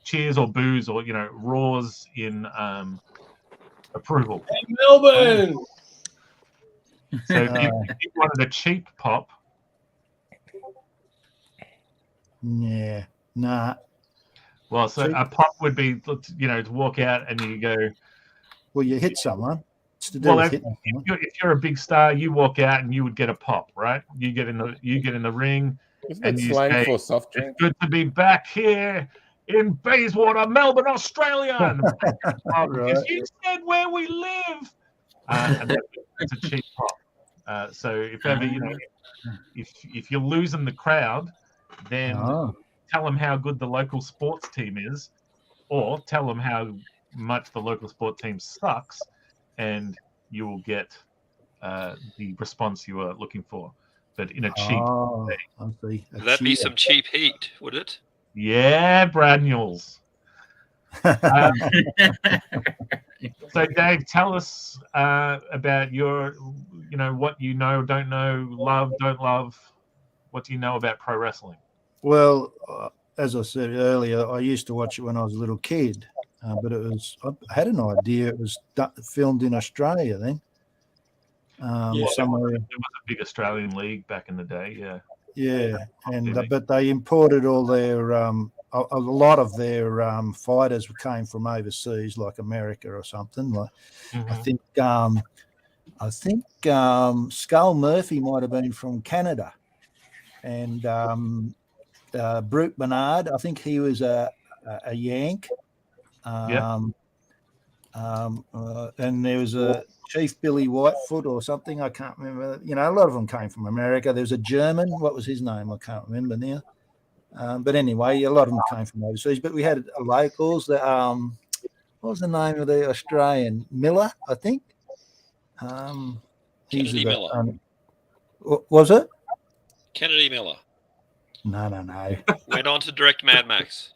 cheers or boos or, roars in approval. Hey, Melbourne! So if you wanted a cheap pop. Yeah, nah. Well, so a pop would be, to walk out and you go. Well, you hit someone. It's to do with hitting someone. If you're a big star, you walk out and you would get a pop, right? You get in the ring, and you say, for soft drink? "It's good to be back here in Bayswater, Melbourne, Australia." Because you said where we live. And that's a cheap pop. So if ever if you're losing the crowd, then tell them how good the local sports team is, or tell them how much the local sport team sucks, and you will get the response you are looking for, but in a cheap way. I see. Would that be some cheap heat, would it? Yeah, Bradnules. So, Dave, tell us about your, what you know, don't know, love, don't love. What do you know about pro wrestling? Well, as I said earlier, I used to watch it when I was a little kid, but I had an idea it was filmed in Australia then. Somewhere. There was a big Australian league back in the day, yeah. Yeah, but they imported all their a lot of their fighters came from overseas, like America or something. Like I think Skull Murphy might have been from Canada, and Brute Bernard, I think he was a Yank. And there was a Chief Billy Whitefoot or something. I can't remember. A lot of them came from America. There was a German. What was his name? I can't remember now. But anyway, a lot of them came from overseas. But we had locals. What was the name of the Australian? Miller, I think. Kennedy Miller. Was it? Kennedy Miller. No. Went on to direct Mad Max.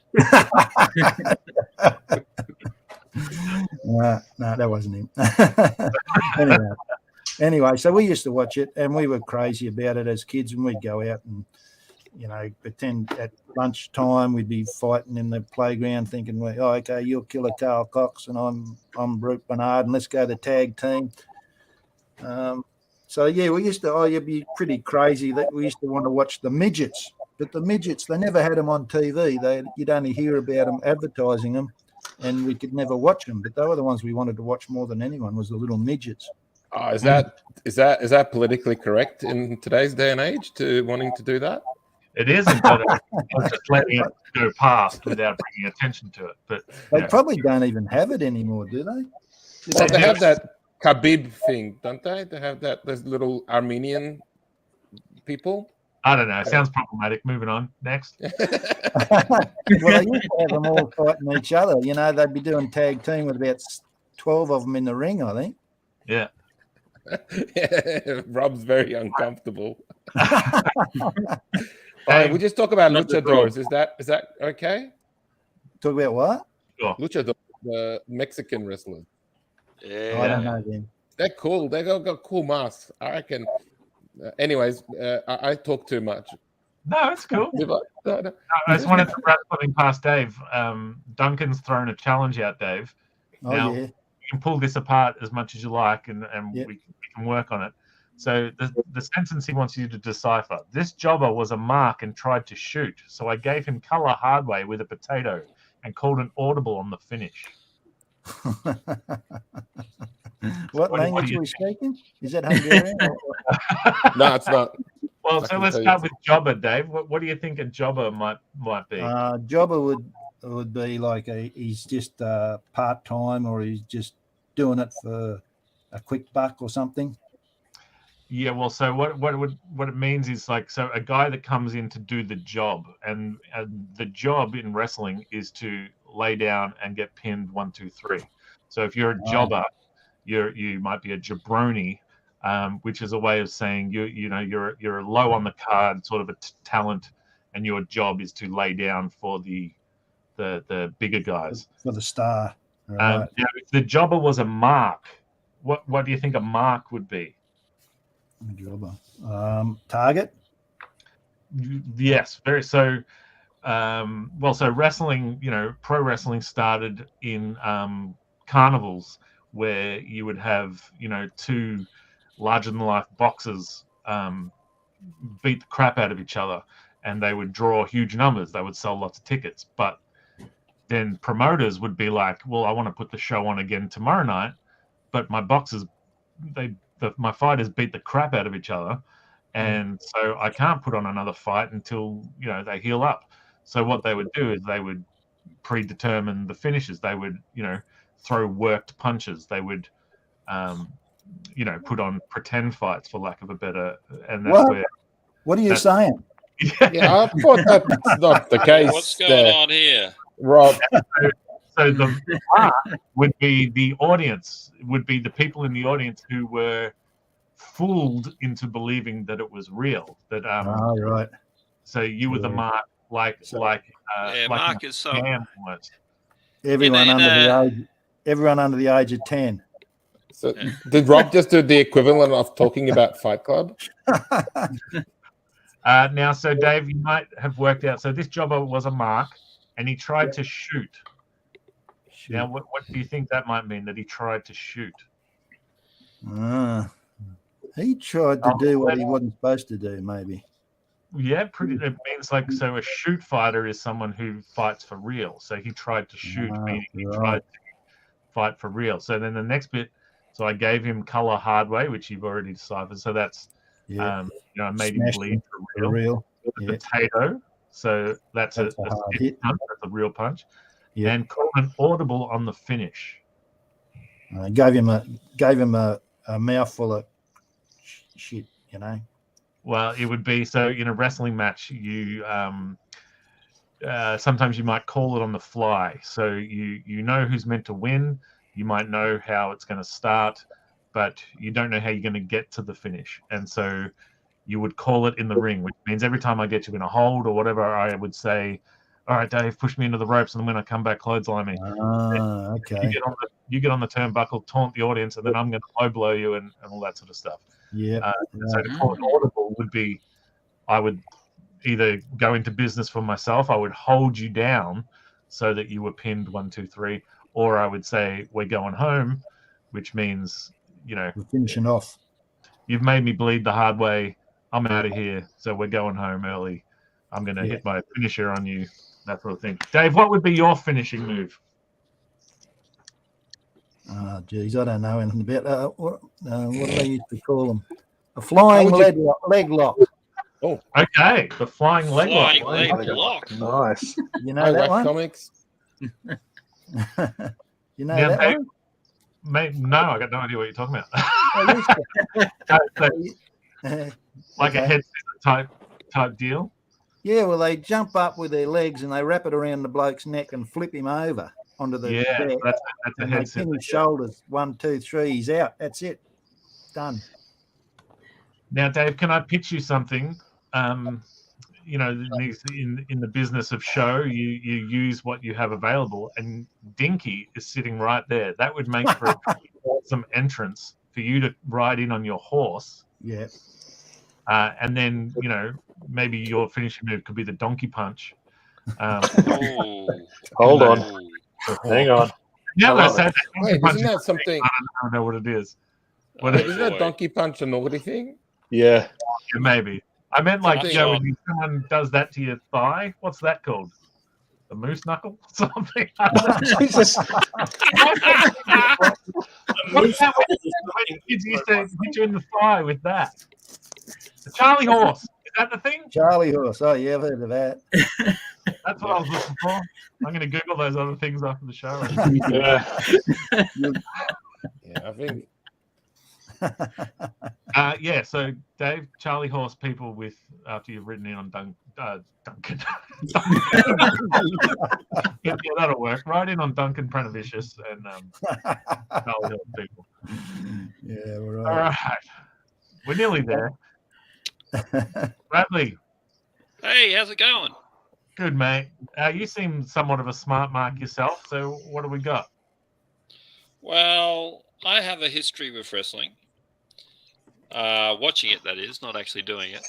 No, that wasn't him. Anyway, so we used to watch it, and we were crazy about it as kids, and we'd go out and pretend at lunchtime we'd be fighting in the playground, thinking, okay, you're Killer Carl Cox and I'm Brute Bernard, and let's go the tag team. So yeah, we used to. You'd be pretty crazy that we used to want to watch the midgets, but the midgets, they never had them on TV. You'd only hear about them advertising them, and we could never watch them. But they were the ones we wanted to watch more than anyone, was the little midgets. Is that politically correct in today's day and age, to wanting to do that? It isn't, but I'm just letting it go past without bringing attention to it. But they probably don't even have it anymore, do they? Well, they have that Khabib thing, don't they? They have those little Armenian people. I don't know. Sounds problematic. Moving on. Next. Well, they used to have them all fighting each other. You know, they'd be doing tag team with about 12 of them in the ring, I think. Yeah. Rob's very uncomfortable. We just talk about luchadors. Is that okay? Talk about what? Sure. Luchadors, the Mexican wrestlers. Yeah. Oh, I don't know them. They're cool. They got cool masks. I reckon. Anyways, I talk too much. No, it's cool. No. I just wanted to wrap something past Dave. Duncan's thrown a challenge out, Dave. Oh, Now, yeah. you can pull this apart as much as you like, and Yep. we can work on it. So the sentence he wants you to decipher. This jobber was a mark and tried to shoot, so I gave him color hard way with a potato and called an audible on the finish. What What language do you are we speaking? Is that Hungarian? No, it's not. Well, I so can let's tell start you. with jobber, Dave. What do you think a jobber might be? Jobber would be like he's just part time, or he's just doing it for a quick buck or something. Yeah, well, so what it means is like, so a guy that comes in to do the job, and the job in wrestling is to lay down and get pinned 1, 2, 3. So if you're a jobber, you might be a jabroni, which is a way of saying you're low on the card, sort of a talent, and your job is to lay down for the bigger guys. For the star. Right. Now, if the jobber was a mark, what do you think a mark would be? Jobber. Target. Yes, very so. So wrestling, pro wrestling started in carnivals where you would have, 2 larger than life boxers beat the crap out of each other, and they would draw huge numbers. They would sell lots of tickets, but then promoters would be like, well, I want to put the show on again tomorrow night, but my boxers, my fighters beat the crap out of each other, and so I can't put on another fight until they heal up. So what they would do is they would predetermine the finishes. They would throw worked punches. They would put on pretend fights, for lack of a better. And that's what are you saying? Yeah, I thought that's not the case. What's going on here, Rob? So the mark would be the audience, would be the people in the audience who were fooled into believing that it was real. That right. So you were the mark, like Mark is so. almost. Everyone under the age of 10. So did Rob just do the equivalent of talking about Fight Club? Now, so Dave, you might have worked out. So this jobber was a mark, and he tried to shoot. Now, what do you think that might mean? That he tried to shoot? He tried to do what he wasn't supposed to do, maybe. Yeah, it means like, so a shoot fighter is someone who fights for real. So he tried to shoot, meaning he tried to fight for real. So then the next bit, so I gave him color hard way, which you've already deciphered. So that's, I made him bleed for real. Potato. So that's a hard hit. Punch. That's a real punch. Yeah. And called an audible on the finish. Gave him a mouthful of shit, Well, it would be, so in a wrestling match, you sometimes you might call it on the fly. So you know who's meant to win. You might know how it's going to start, but you don't know how you're going to get to the finish. And so you would call it in the ring, which means every time I get you in a hold or whatever, I would say, all right, Dave, push me into the ropes, and then when I come back, clothesline me. Okay. You get on the turnbuckle, taunt the audience, and then I'm going to low blow you and all that sort of stuff. Yeah. So to call it audible would be, I would either go into business for myself, I would hold you down so that you were pinned 1, 2, 3, or I would say, we're going home, which means, we're finishing off. You've made me bleed the hard way. I'm out of here, so we're going home early. I'm going to hit my finisher on you, that sort of thing. Dave, what would be your finishing move? Geez, I don't know anything about what do they used to call them? A flying leg lock. Oh, okay. The flying leg lock. Nice. You know that one? ComX. You know that Dave, one? No, I got no idea what you're talking about. Like a head scissor type type deal. Yeah, well, they jump up with their legs and they wrap it around the bloke's neck and flip him over onto the deck. That's a And they headset. pin his shoulders. 1, 2, 3. He's out. That's it. Done. Now, Dave, can I pitch you something? You know, in the business of show, you use what you have available, and Dinky is sitting right there. That would make for an awesome entrance for you to ride in on your horse. Yeah. And then, you know, maybe your finishing move could be the donkey punch. Hold on. Hang on. Yeah, I I love said it. Wait, isn't that something? I don't know what it is. Isn't that donkey punch a naughty thing? Yeah. Yeah, maybe. I meant like, Something you know, when someone does that to your thigh, what's that called? The moose knuckle? Something. Jesus. What's that when kids used to hit you in the thigh with that? The Charlie horse. Is that the thing? Charlie horse. Oh, yeah, I've heard of that. That's what I was looking for. I'm going to Google those other things after the show. Yeah, I think. Yeah, so Dave, Charlie horse people with after you've written in on Duncan. Yeah, that'll work. Write in on Duncan Pranavicius and Charlie horse people. Yeah, we're All right, we're nearly there. Bradley. Hey, how's it going? Good, mate. You seem somewhat of a smart mark yourself. So what do we got? Well, I have a history with wrestling. Watching it, that is, not actually doing it.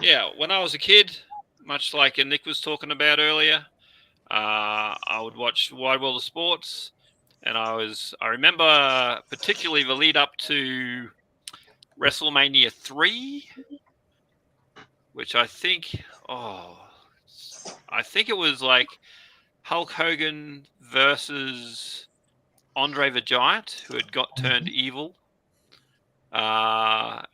Yeah, when I was a kid, much like Nick was talking about earlier, I would watch Wide World of Sports, and I remember particularly the lead up to Wrestlemania 3, which I think it was like Hulk Hogan versus Andre the Giant, who had got turned evil. It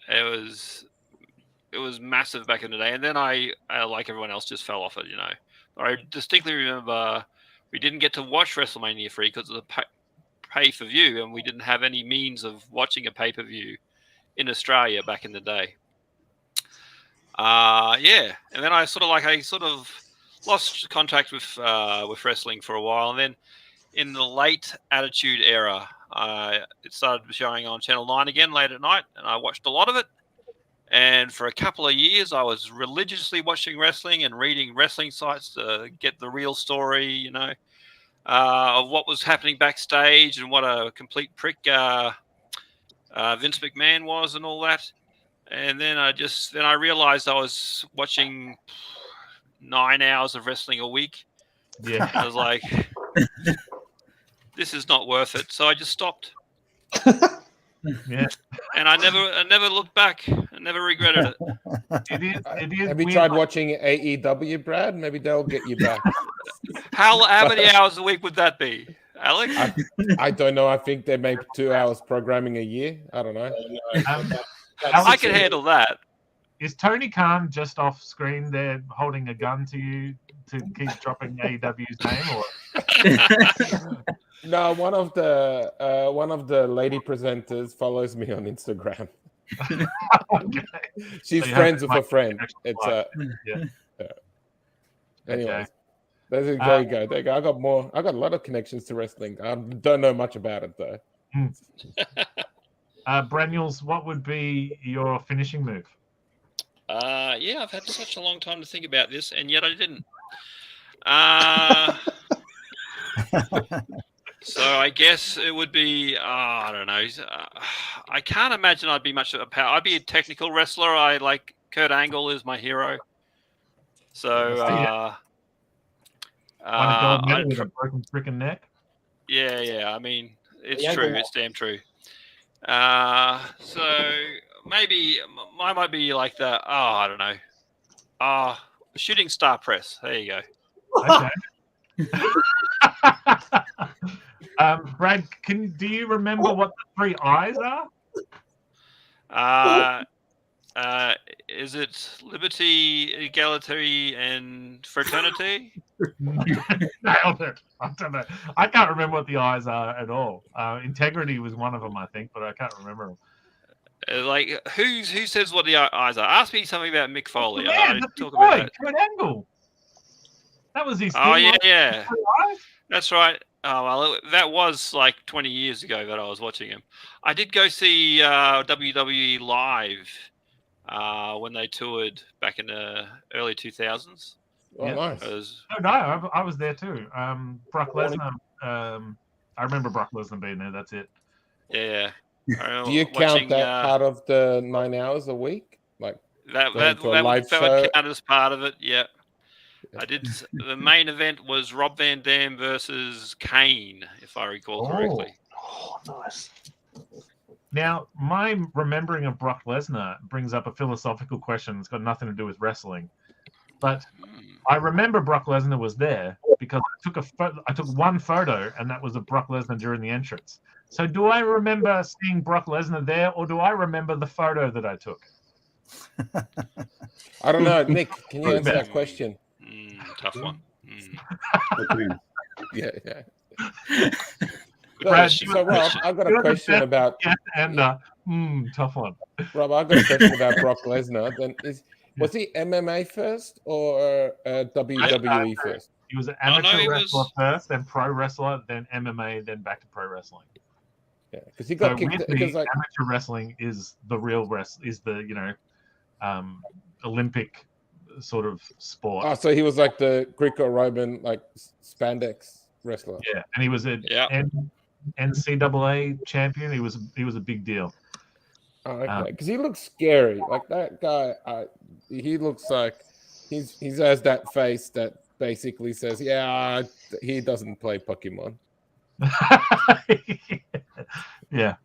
was massive back in the day, and then I like everyone else, just fell off it, you know. I distinctly remember we didn't get to watch Wrestlemania 3 because of the pay-per-view, and we didn't have any means of watching a pay-per-view in Australia back in the day. Yeah, and then I sort of lost contact with wrestling for a while, and then in the late Attitude Era, it started showing on Channel 9 again late at night, and I watched a lot of it. And for a couple of years, I was religiously watching wrestling and reading wrestling sites to get the real story, you know, of what was happening backstage and what a complete prick Vince McMahon was and all that. And then I realized I was watching 9 hours of wrestling a week. Yeah. I was like, this is not worth it. So I just stopped. Yeah. And I never looked back. I never regretted it. Have you tried watching AEW, Brad? Maybe they'll get you back. How many hours a week would that be, Alex? I don't know. I think they make 2 hours programming a year. I don't know. I can handle that. Is Tony Khan just off screen there holding a gun to you to keep dropping AEW's name, or? No, one of the lady presenters follows me on Instagram. Okay. She's So you friends have with a friend. It's yeah. Anyways, there you go. There you go. I got a lot of connections to wrestling. I don't know much about it though. Branules, what would be your finishing move? Yeah, I've had such a long time to think about this, and yet I didn't. So I guess it would be, I don't know. I can't imagine I'd be much of a power. I'd be a technical wrestler. I like Kurt Angle is my hero. So, With a broken freaking neck? Yeah. I mean, it's true. It's damn true. So maybe mine might be like the, I don't know. Shooting star press. There you go. Okay. Brad, do you remember what the 3 eyes are? Is it liberty, equality, and fraternity? Nailed it. I don't know. I can't remember what the eyes are at all. Integrity was one of them, I think, but I can't remember them. Like, who says what the eyes are? Ask me something about Mick Foley. Man, I that's talk the about boy, that. Kurt Angle. That was his Oh thing. yeah, right? yeah, Right? that's right. Oh well, that was like 20 years ago that I was watching him. I did go see WWE live when they toured back in the early 2000s. Oh, Yeah. nice. No, I was there too. Brock Lesnar. I remember Brock Lesnar being there. That's it. Yeah. Do you count that part of the 9 hours a week? Like that going to a that live would show? count as part of it? Yeah. I did. The main event was Rob Van Dam versus Kane, if I recall correctly. Oh, nice. Now, my remembering of Brock Lesnar brings up a philosophical question. It's got nothing to do with wrestling, but I remember Brock Lesnar was there because I took one photo, and that was of Brock Lesnar during the entrance. So, do I remember seeing Brock Lesnar there, or do I remember the photo that I took? I don't know. Nick, can you answer that question? Tough one. Yeah. Brad, so Rob, I've got a question about. And tough one. Rob, I've got a question about Brock Lesnar. Then was he MMA first or WWE first? He was an amateur wrestler first, then pro wrestler, then MMA, then back to pro wrestling. Yeah, because he got kicked. Because like amateur wrestling is the real Olympic sort of sport. Oh, so he was like the Greco-Roman like spandex wrestler. Yeah, and he was an NCAA champion. He was a big deal. Oh, okay, because he looks scary. Like that guy, he looks like he has that face that basically says, "Yeah, he doesn't play Pokemon." Yeah.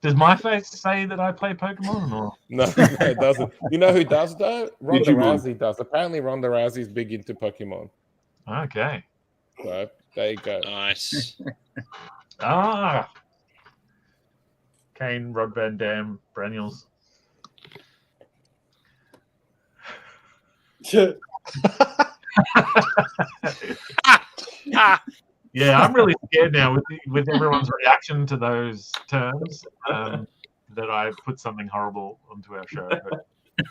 Does my face say that I play Pokemon or no, it doesn't. You know who does though? Ronda Rousey does. Apparently, Ronda Rousey's big into Pokemon. Okay. So there you go. Nice. Kane, Rod Van Dam, Branuels. Yeah, I'm really scared now with everyone's reaction to those terms that I put something horrible onto our show.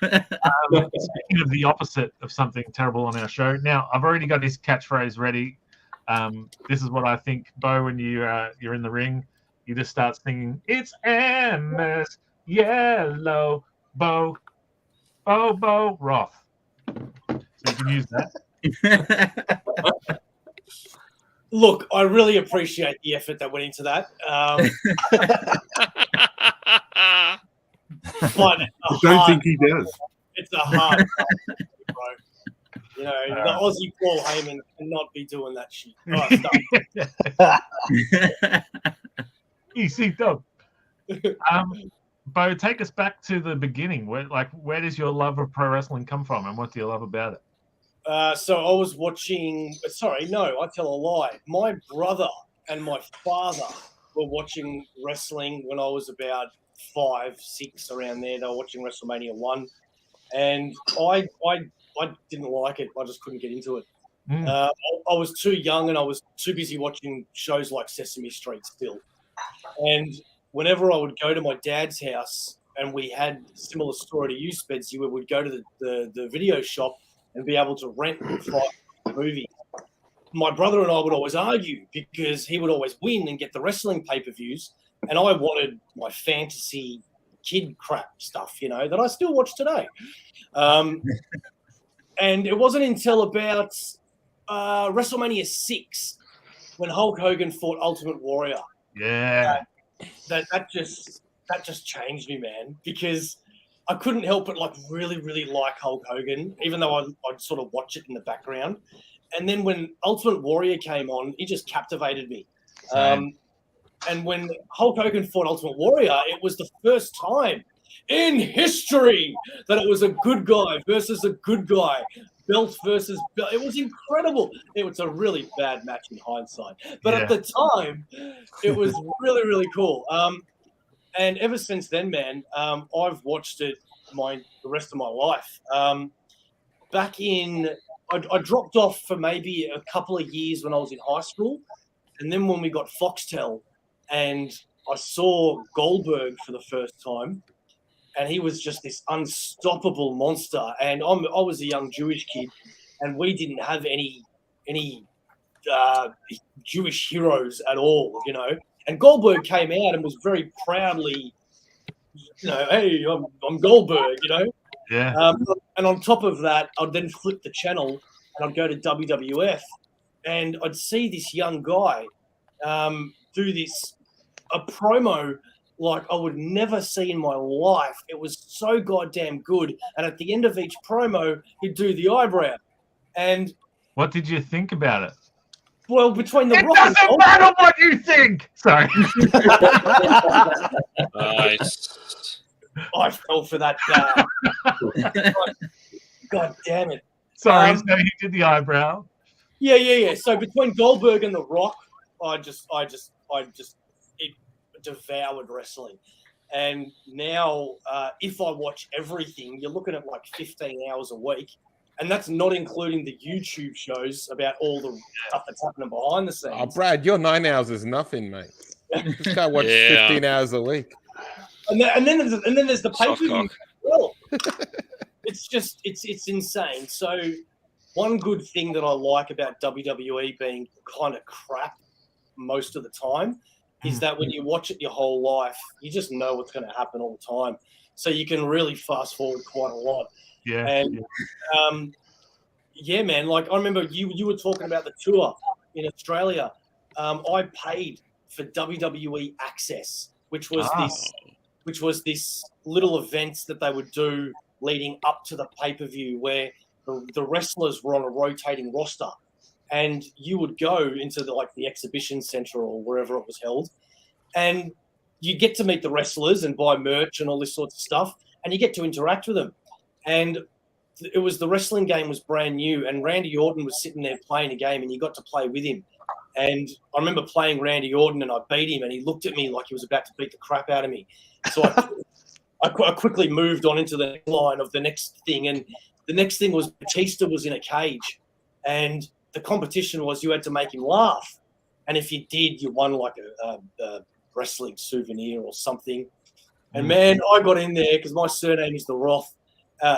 But, speaking of the opposite of something terrible on our show, now I've already got his catchphrase ready. This is what I think, Bo, when you're in the ring, you just start singing, "It's endless yellow Bo Roth." So you can use that. Look, I really appreciate the effort that went into that. But I don't think he does. It's a hard bro. You know, the Aussie Paul Heyman cannot be doing that shit. Easy dog. Bo, take us back to the beginning. Where does your love of pro wrestling come from, and what do you love about it? So I was watching. Sorry, no, I tell a lie. My brother and my father were watching wrestling when I was about 5, 6, around there. They were watching WrestleMania 1, and I didn't like it. I just couldn't get into it. I was too young, and I was too busy watching shows like Sesame Street still. And whenever I would go to my dad's house, and we had a similar story to you, Spedsy, where we'd go to the video shop and be able to rent and find movies. My brother and I would always argue because he would always win and get the wrestling pay-per-views, and I wanted my fantasy kid crap stuff, that I still watch today. And it wasn't until about WrestleMania 6 when Hulk Hogan fought Ultimate Warrior. Yeah. That just changed me, man, because I couldn't help but really, really like Hulk Hogan, even though I'd sort of watch it in the background. And then when Ultimate Warrior came on, he just captivated me. And when Hulk Hogan fought Ultimate Warrior, it was the first time in history that it was a good guy versus a good guy, belt versus belt. It was incredible. It was a really bad match in hindsight. But at the time, it was really, really cool. And ever since then, man, I've watched it the rest of my life. I dropped off for maybe a couple of years when I was in high school. And then when we got Foxtel and I saw Goldberg for the first time, and he was just this unstoppable monster. And I was a young Jewish kid, and we didn't have any Jewish heroes at all, you know. And Goldberg came out and was very proudly, you know, hey, I'm Goldberg, you know. Yeah. And on top of that, I'd then flip the channel and I'd go to WWF, and I'd see this young guy do a promo like I would never see in my life. It was so goddamn good. And at the end of each promo, he'd do the eyebrow. And what did you think about it? Well, between the it Rock doesn't and matter what you think. Sorry. Nice. I fell for that. God damn it. Sorry, so he did the eyebrow. Yeah. So between Goldberg and The Rock, it devoured wrestling. And now, if I watch everything, you're looking at like 15 hours a week. And that's not including the YouTube shows about all the stuff that's happening behind the scenes. Oh, Brad, your 9 hours is nothing, mate. This guy watches 15 hours a week. And then there's the pay-per-view as well. It's insane. So one good thing that I like about WWE being kind of crap most of the time is that when you watch it your whole life, you just know what's going to happen all the time. So you can really fast forward quite a lot. Yeah. And man, like I remember you were talking about the tour in Australia. I paid for WWE Access, which was this little events that they would do leading up to the pay-per-view where the wrestlers were on a rotating roster, and you would go into the exhibition center or wherever it was held, and you get to meet the wrestlers and buy merch and all this sort of stuff, and you get to interact with them. And it was the wrestling game was brand new, and Randy Orton was sitting there playing a game, and you got to play with him. And I remember playing Randy Orton, and I beat him, and he looked at me like he was about to beat the crap out of me. So I quickly moved on into the line of the next thing, and the next thing was Batista was in a cage, and the competition was you had to make him laugh, and if you did, you won like a wrestling souvenir or something. And man, I got in there because my surname is the Roth.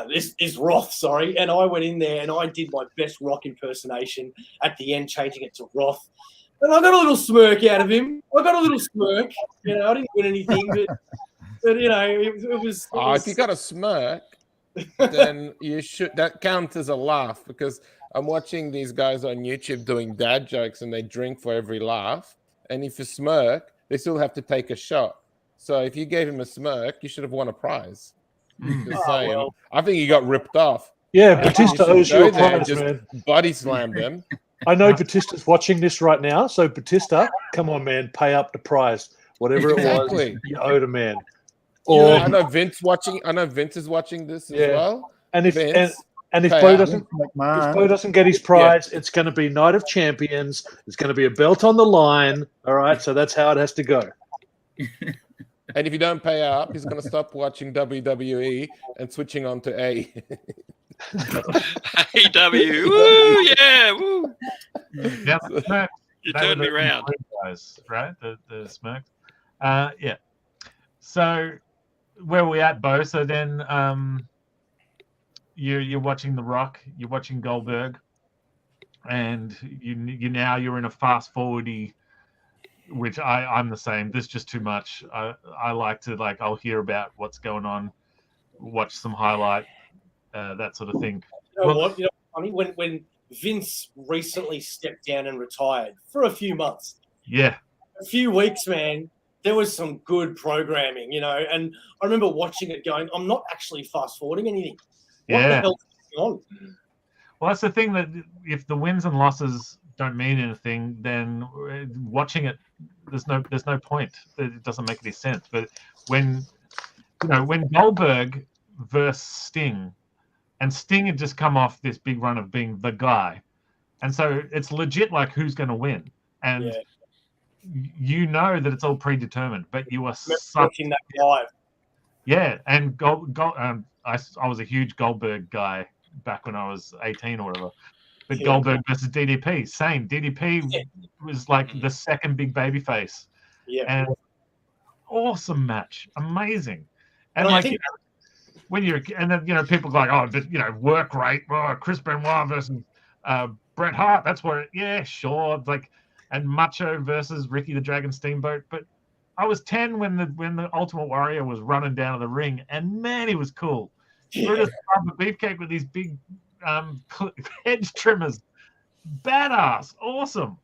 This is Roth, sorry. And I went in there and I did my best Rock impersonation at the end, changing it to Roth. And I got a little smirk out of him. I didn't win anything, but you know, it was. If you got a smirk, then that counts as a laugh, because I'm watching these guys on YouTube doing dad jokes and they drink for every laugh. And if you smirk, they still have to take a shot. So if you gave him a smirk, you should have won a prize. Just saying. Well. I think he got ripped off. Yeah, Batista owes you a prize, man. Body slammed him. I know Batista's watching this right now, so Batista, come on, man, pay up the prize. Whatever it was, you owed a man. Or I know Vince watching. I know Vince is watching this as well. And if Bo doesn't get his prize, it's going to be Night of Champions. It's going to be a belt on the line. All right, so that's how it has to go. And if you don't pay up, he's going to stop watching WWE and switching on to A. AEW, woo, yeah, woo. Yeah, you turned me around. Guys, right? The Smokes. Yeah. So where are we at, Bo? So then you're watching The Rock, you're watching Goldberg, and you're in a fast forwardy, which I'm the same. There's just too much. I like to I'll hear about what's going on, watch some highlight, that sort of thing. You know what? You know, funny when Vince recently stepped down and retired for a few months. Yeah, a few weeks, man. There was some good programming, you know, and I remember watching it going, I'm not actually fast forwarding anything. What the hell is going on? Well, that's the thing, that if the wins and losses don't mean anything, then watching it, there's no point. It doesn't make any sense. But when Goldberg versus Sting, and Sting had just come off this big run of being the guy, and so it's legit like who's going to win, and you know that it's all predetermined, but you are watching that live. Yeah, and I was a huge Goldberg guy back when I was 18 or whatever. But Goldberg versus DDP, same. DDP was like the second big baby face. Yeah. And awesome match. Amazing. And I think when you're, and then people go like, oh, but work rate, Chris Benoit versus Bret Hart. That's where, yeah, sure, like, and Macho versus Ricky the Dragon Steamboat. But I was 10 when the Ultimate Warrior was running down to the ring, and man, he was cool. Brutus the Beefcake with these big hedge trimmers, badass, awesome.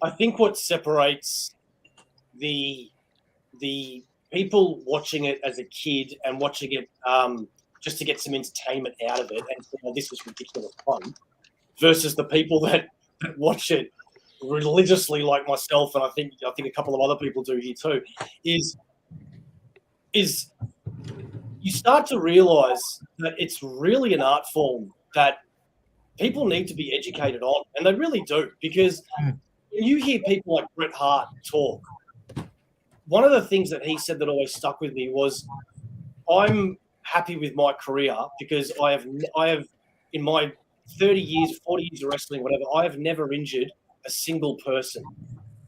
I think what separates the people watching it as a kid and watching it just to get some entertainment out of it and say, this was ridiculous fun, versus the people that watch it religiously, like myself, and I think a couple of other people do here too, is you start to realize that it's really an art form that people need to be educated on, and they really do, because when you hear people like Bret Hart talk, one of the things that he said that always stuck with me was, I'm happy with my career because I have in my 30 years, 40 years of wrestling, whatever, I have never injured a single person.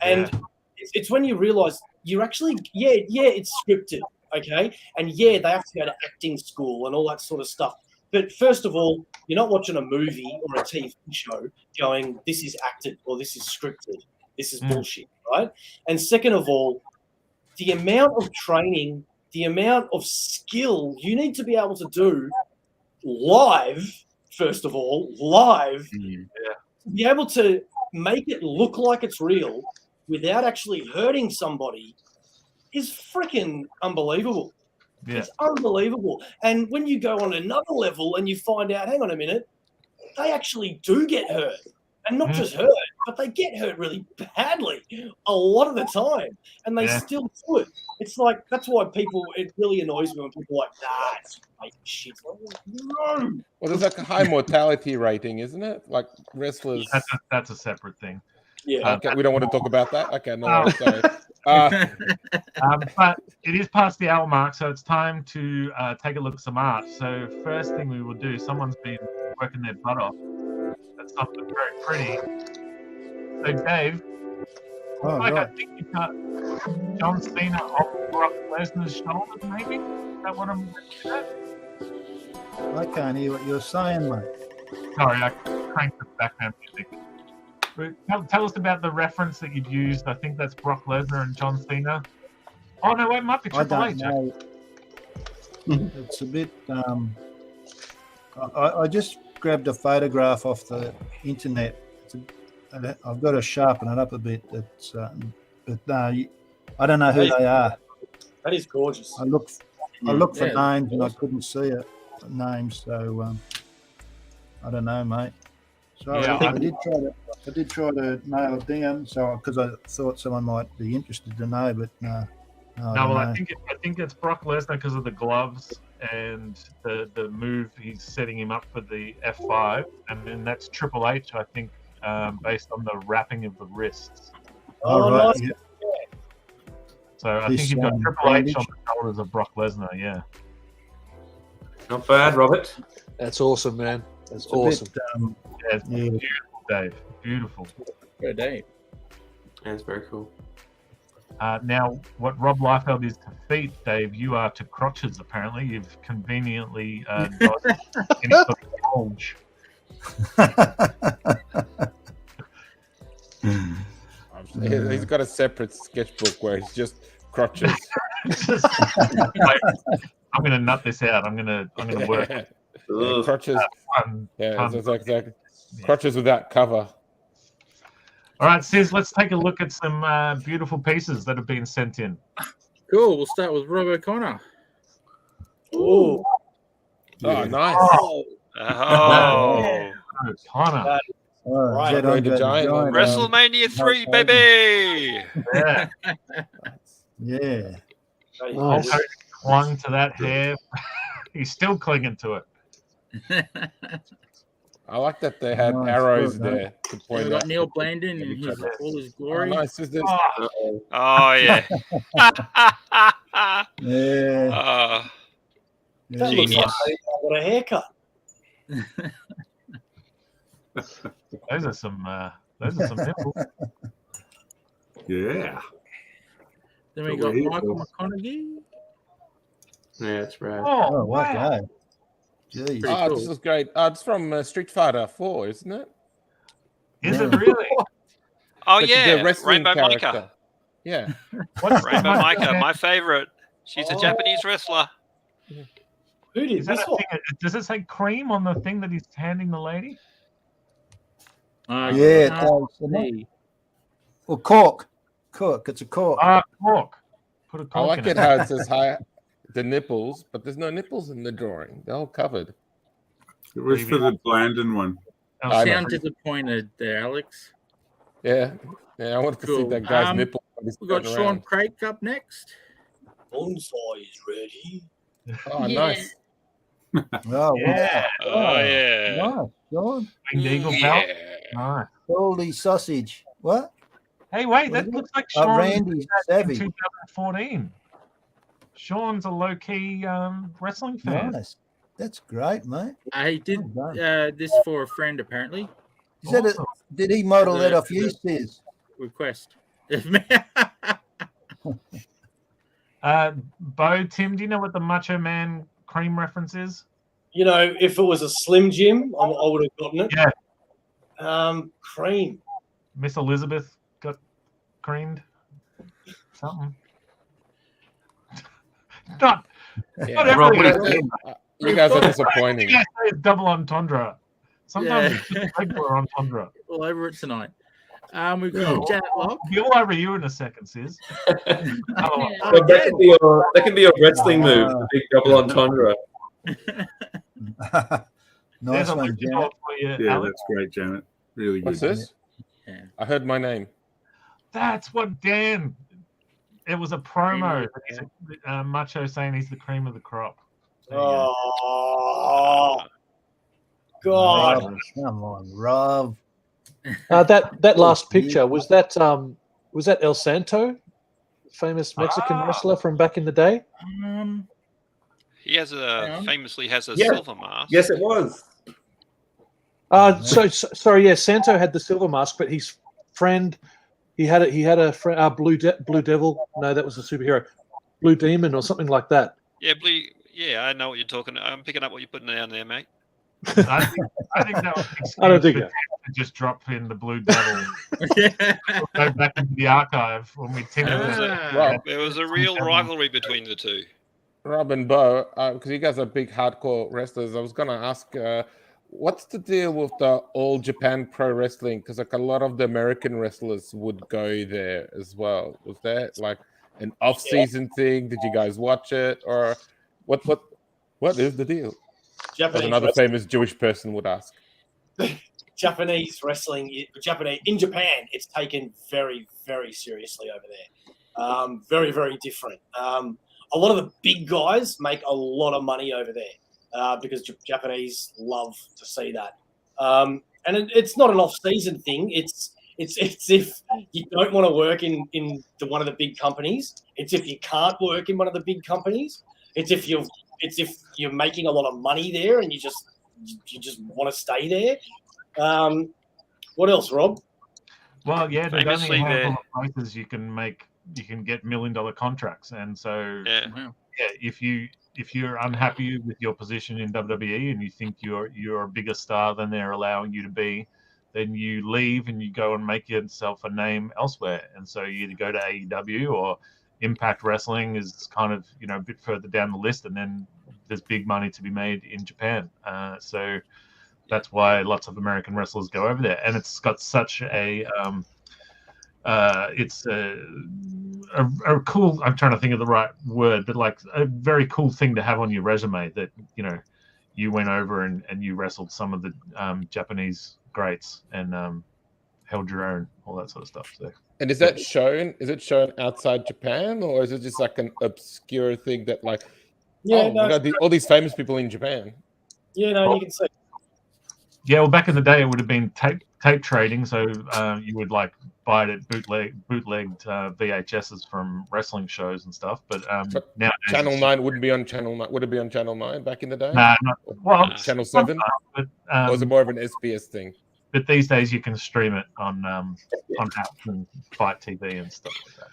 And it's when you realize you're actually, it's scripted, okay? And they have to go to acting school and all that sort of stuff. But first of all, you're not watching a movie or a TV show going, this is acted or this is scripted. This is bullshit, right? And second of all, the amount of training, the amount of skill you need to be able to do live, first of all, to be able to make it look like it's real without actually hurting somebody is freaking unbelievable. Yeah. It's unbelievable. And when you go on another level and you find out, hang on a minute, they actually do get hurt. And not just hurt, but they get hurt really badly a lot of the time. And they still do it. It's like, that's why it really annoys me when people are like, it's fake shit. Like, no. Well, there's like a high mortality rating, isn't it? Like wrestlers. That's a separate thing. Yeah. Okay, we don't want to talk about that? Okay, no, sorry. But it is past the hour mark, so it's time to take a look at some art. So first thing we will do, someone's been working their butt off. That's something very pretty. So Dave, I think you've got John Cena off Brock Lesnar's shoulders, maybe? Is that what I'm looking at? I can't hear what you're saying, mate. Sorry, I cranked the background music. Tell us about the reference that you've used. I think that's Brock Lesnar and John Cena. Oh, no, it might be Triple H. I don't know. It's a bit... I just grabbed a photograph off the internet. I've got to sharpen it up a bit. But no, I don't know who they are. That is gorgeous. I looked for names and I couldn't see names, so I don't know, mate. Sorry, I did try to nail it down, so because I thought someone might be interested to know, but no. I think it's Brock Lesnar because of the gloves and the move he's setting him up for the F5, and then that's Triple H, I think, based on the wrapping of the wrists. Oh, right. Nice. Yeah. So I think you've got Triple H on the shoulders of Brock Lesnar. Yeah. Not bad, Robert. That's awesome, man. That's awesome. Beautiful, Dave. Beautiful. Good Dave. That's very cool. Now, what Rob Liefeld is to feet, Dave, you are to crotches, apparently. You've conveniently got any sort of bulge. He's got a separate sketchbook where it's just crotches. I'm going to nut this out. I'm going to work. Yeah, crotches. Exactly. Crotches without cover. All right, Sis, let's take a look at some beautiful pieces that have been sent in. Cool. We'll start with Rob O'Connor. Oh, Nice. O'Connor. Right. WrestleMania 3, baby! Yeah. Yeah. Nice. Clung to that hair. He's still clinging to it. I like that they had arrows there to point We got out. Neil Blandon in all his glory. Nice. Oh, yeah. Yeah. That looks like he's got a haircut. Those are some nipples. Yeah. Then we got Michael McConaughey. Yeah, it's rad. Oh, wow. Jeez. Oh, this is great. It's from Street Fighter 4, isn't it? Is it really? Oh The yeah, wrestling Rainbow character. Micah. Yeah. What's Rainbow Micah, my favorite. She's a Japanese wrestler. Who did Is that this a one? thing? Does it say cream on the thing that he's handing the lady? Yeah, it does. Well, cork. Cork. It's a cork. Cork. Put a I cork like in it how it says the nipples, but there's no nipples in the drawing. They're all covered. It was for the Blandon one. You I know. sound disappointed there, Alex. Yeah. I wanted to see Cool. that guy's nipple. when he's We've got turning Sean around. Craig up next. Bonsai is ready. Oh, Yeah. nice. Oh, Yeah. Oh yeah. wow. Nice. Winged eagle belt. Yeah. Nice. Holy sausage. What? Hey, wait, What that is looks like Sean Randy in Savvy. 2014. Sean's a low-key wrestling fan. Nice. That's great, mate. I did Well done. this for a friend, apparently. Is that Awesome. did he model The- that off you, the- Sis? Request. Bo, Tim, do you know what the Macho Man cream reference is? You know, if it was a Slim Jim, I would have gotten it. Yeah. Cream. Miss Elizabeth got creamed. Something. Not Yeah. everything. You guys are disappointing. You guys say it's double entendre. Sometimes Yeah. it's just regular entendre. All over it tonight. We've got Janet Locke. Be all over you in a second, Sis. But that can be your wrestling move, the big double entendre. Nice There's a one, legit Janet. one for you, Yeah, Alex. that's great, Janet. Really good. What's this? Yeah. I heard my name. That's what Dan. It was a promo. Macho saying he's the cream of the crop. There you go. Oh, God. Oh, come on, Rob. That last picture was that El Santo, famous Mexican wrestler from back in the day? He has famously has a Yeah. silver mask. Yes, it was. Sorry, yeah, Santo had the silver mask, but his friend, he had a friend, Blue Devil. No, that was a superhero, Blue Demon or something like that. Yeah, Blue. Yeah, I know what you're talking. I'm picking up what you're putting down there, mate. I think that was I don't think to just drop in the Blue Devil. Go back into the archive when we There was a real rivalry between the two. Rob and Bo, because you guys are big hardcore wrestlers, I was going to ask, what's the deal with the All Japan Pro Wrestling? Because like a lot of the American wrestlers would go there as well. Was that like an off-season thing? Did you guys watch it, or what is the deal? As another famous Jewish person would ask. Japanese wrestling, in Japan, it's taken very, very seriously over there. Very, very different. A lot of the big guys make a lot of money over there because Japanese love to see that. And it's not an off-season thing. It's if you don't want to work in one of the big companies. It's if you can't work in one of the big companies. It's if you're making a lot of money there and you just want to stay there. What else, Rob? Well, yeah, there's only Famously a handful of places you can get $1 million contracts, and so if you're unhappy with your position in WWE and you think you're a bigger star than they're allowing you to be, then you leave and you go and make yourself a name elsewhere. And so you either go to AEW or Impact Wrestling is kind of a bit further down the list, and then there's big money to be made in Japan. So that's why lots of American wrestlers go over there, and it's got such a it's a cool. I'm trying to think of the right word, but like a very cool thing to have on your resume that you went over and you wrestled some of the Japanese greats and held your own, all that sort of stuff. So. And is that shown? Is it shown outside Japan, or is it just like an obscure thing that like, we got all these famous people in Japan? Yeah, no, you can see. Yeah, well, back in the day, it would have been tape trading, so you would like buy it at bootlegged VHSs from wrestling shows and stuff. But now Channel 9 wouldn't be on Channel 9. Would it be on Channel 9 back in the day? Channel 7. Or was it more of an SBS thing? But these days, you can stream it on apps and Fight TV and stuff like that.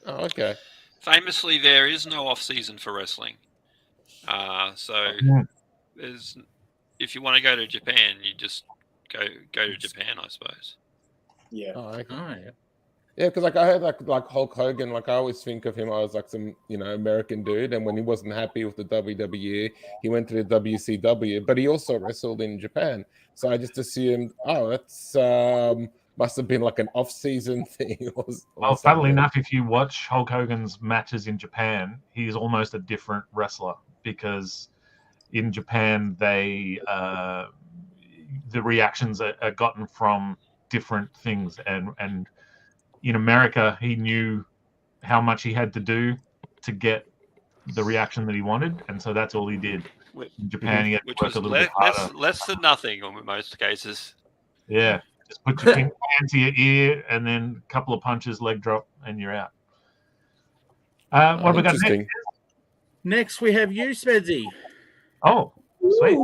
Oh, okay. Famously, there is no off season for wrestling. So there's, if you want to go to Japan, you just go to Japan, I suppose. Yeah. Oh, okay. Oh, yeah. Yeah, because like I heard like Hulk Hogan, like I always think of him as like some American dude, and when he wasn't happy with the WWE, he went to the WCW, but he also wrestled in Japan. So I just assumed, oh, that's must have been like an off-season thing. Well, funnily enough, if you watch Hulk Hogan's matches in Japan, he's almost a different wrestler because in Japan the reactions are gotten from different things, and in America, he knew how much he had to do to get the reaction that he wanted, and so that's all he did. In Japan, he had to work a little bit harder. Less than nothing in most cases. Yeah, just put your hand to your ear, and then a couple of punches, leg drop, and you're out. What have we got next? Next, we have you, Spedsy. Oh, sweet.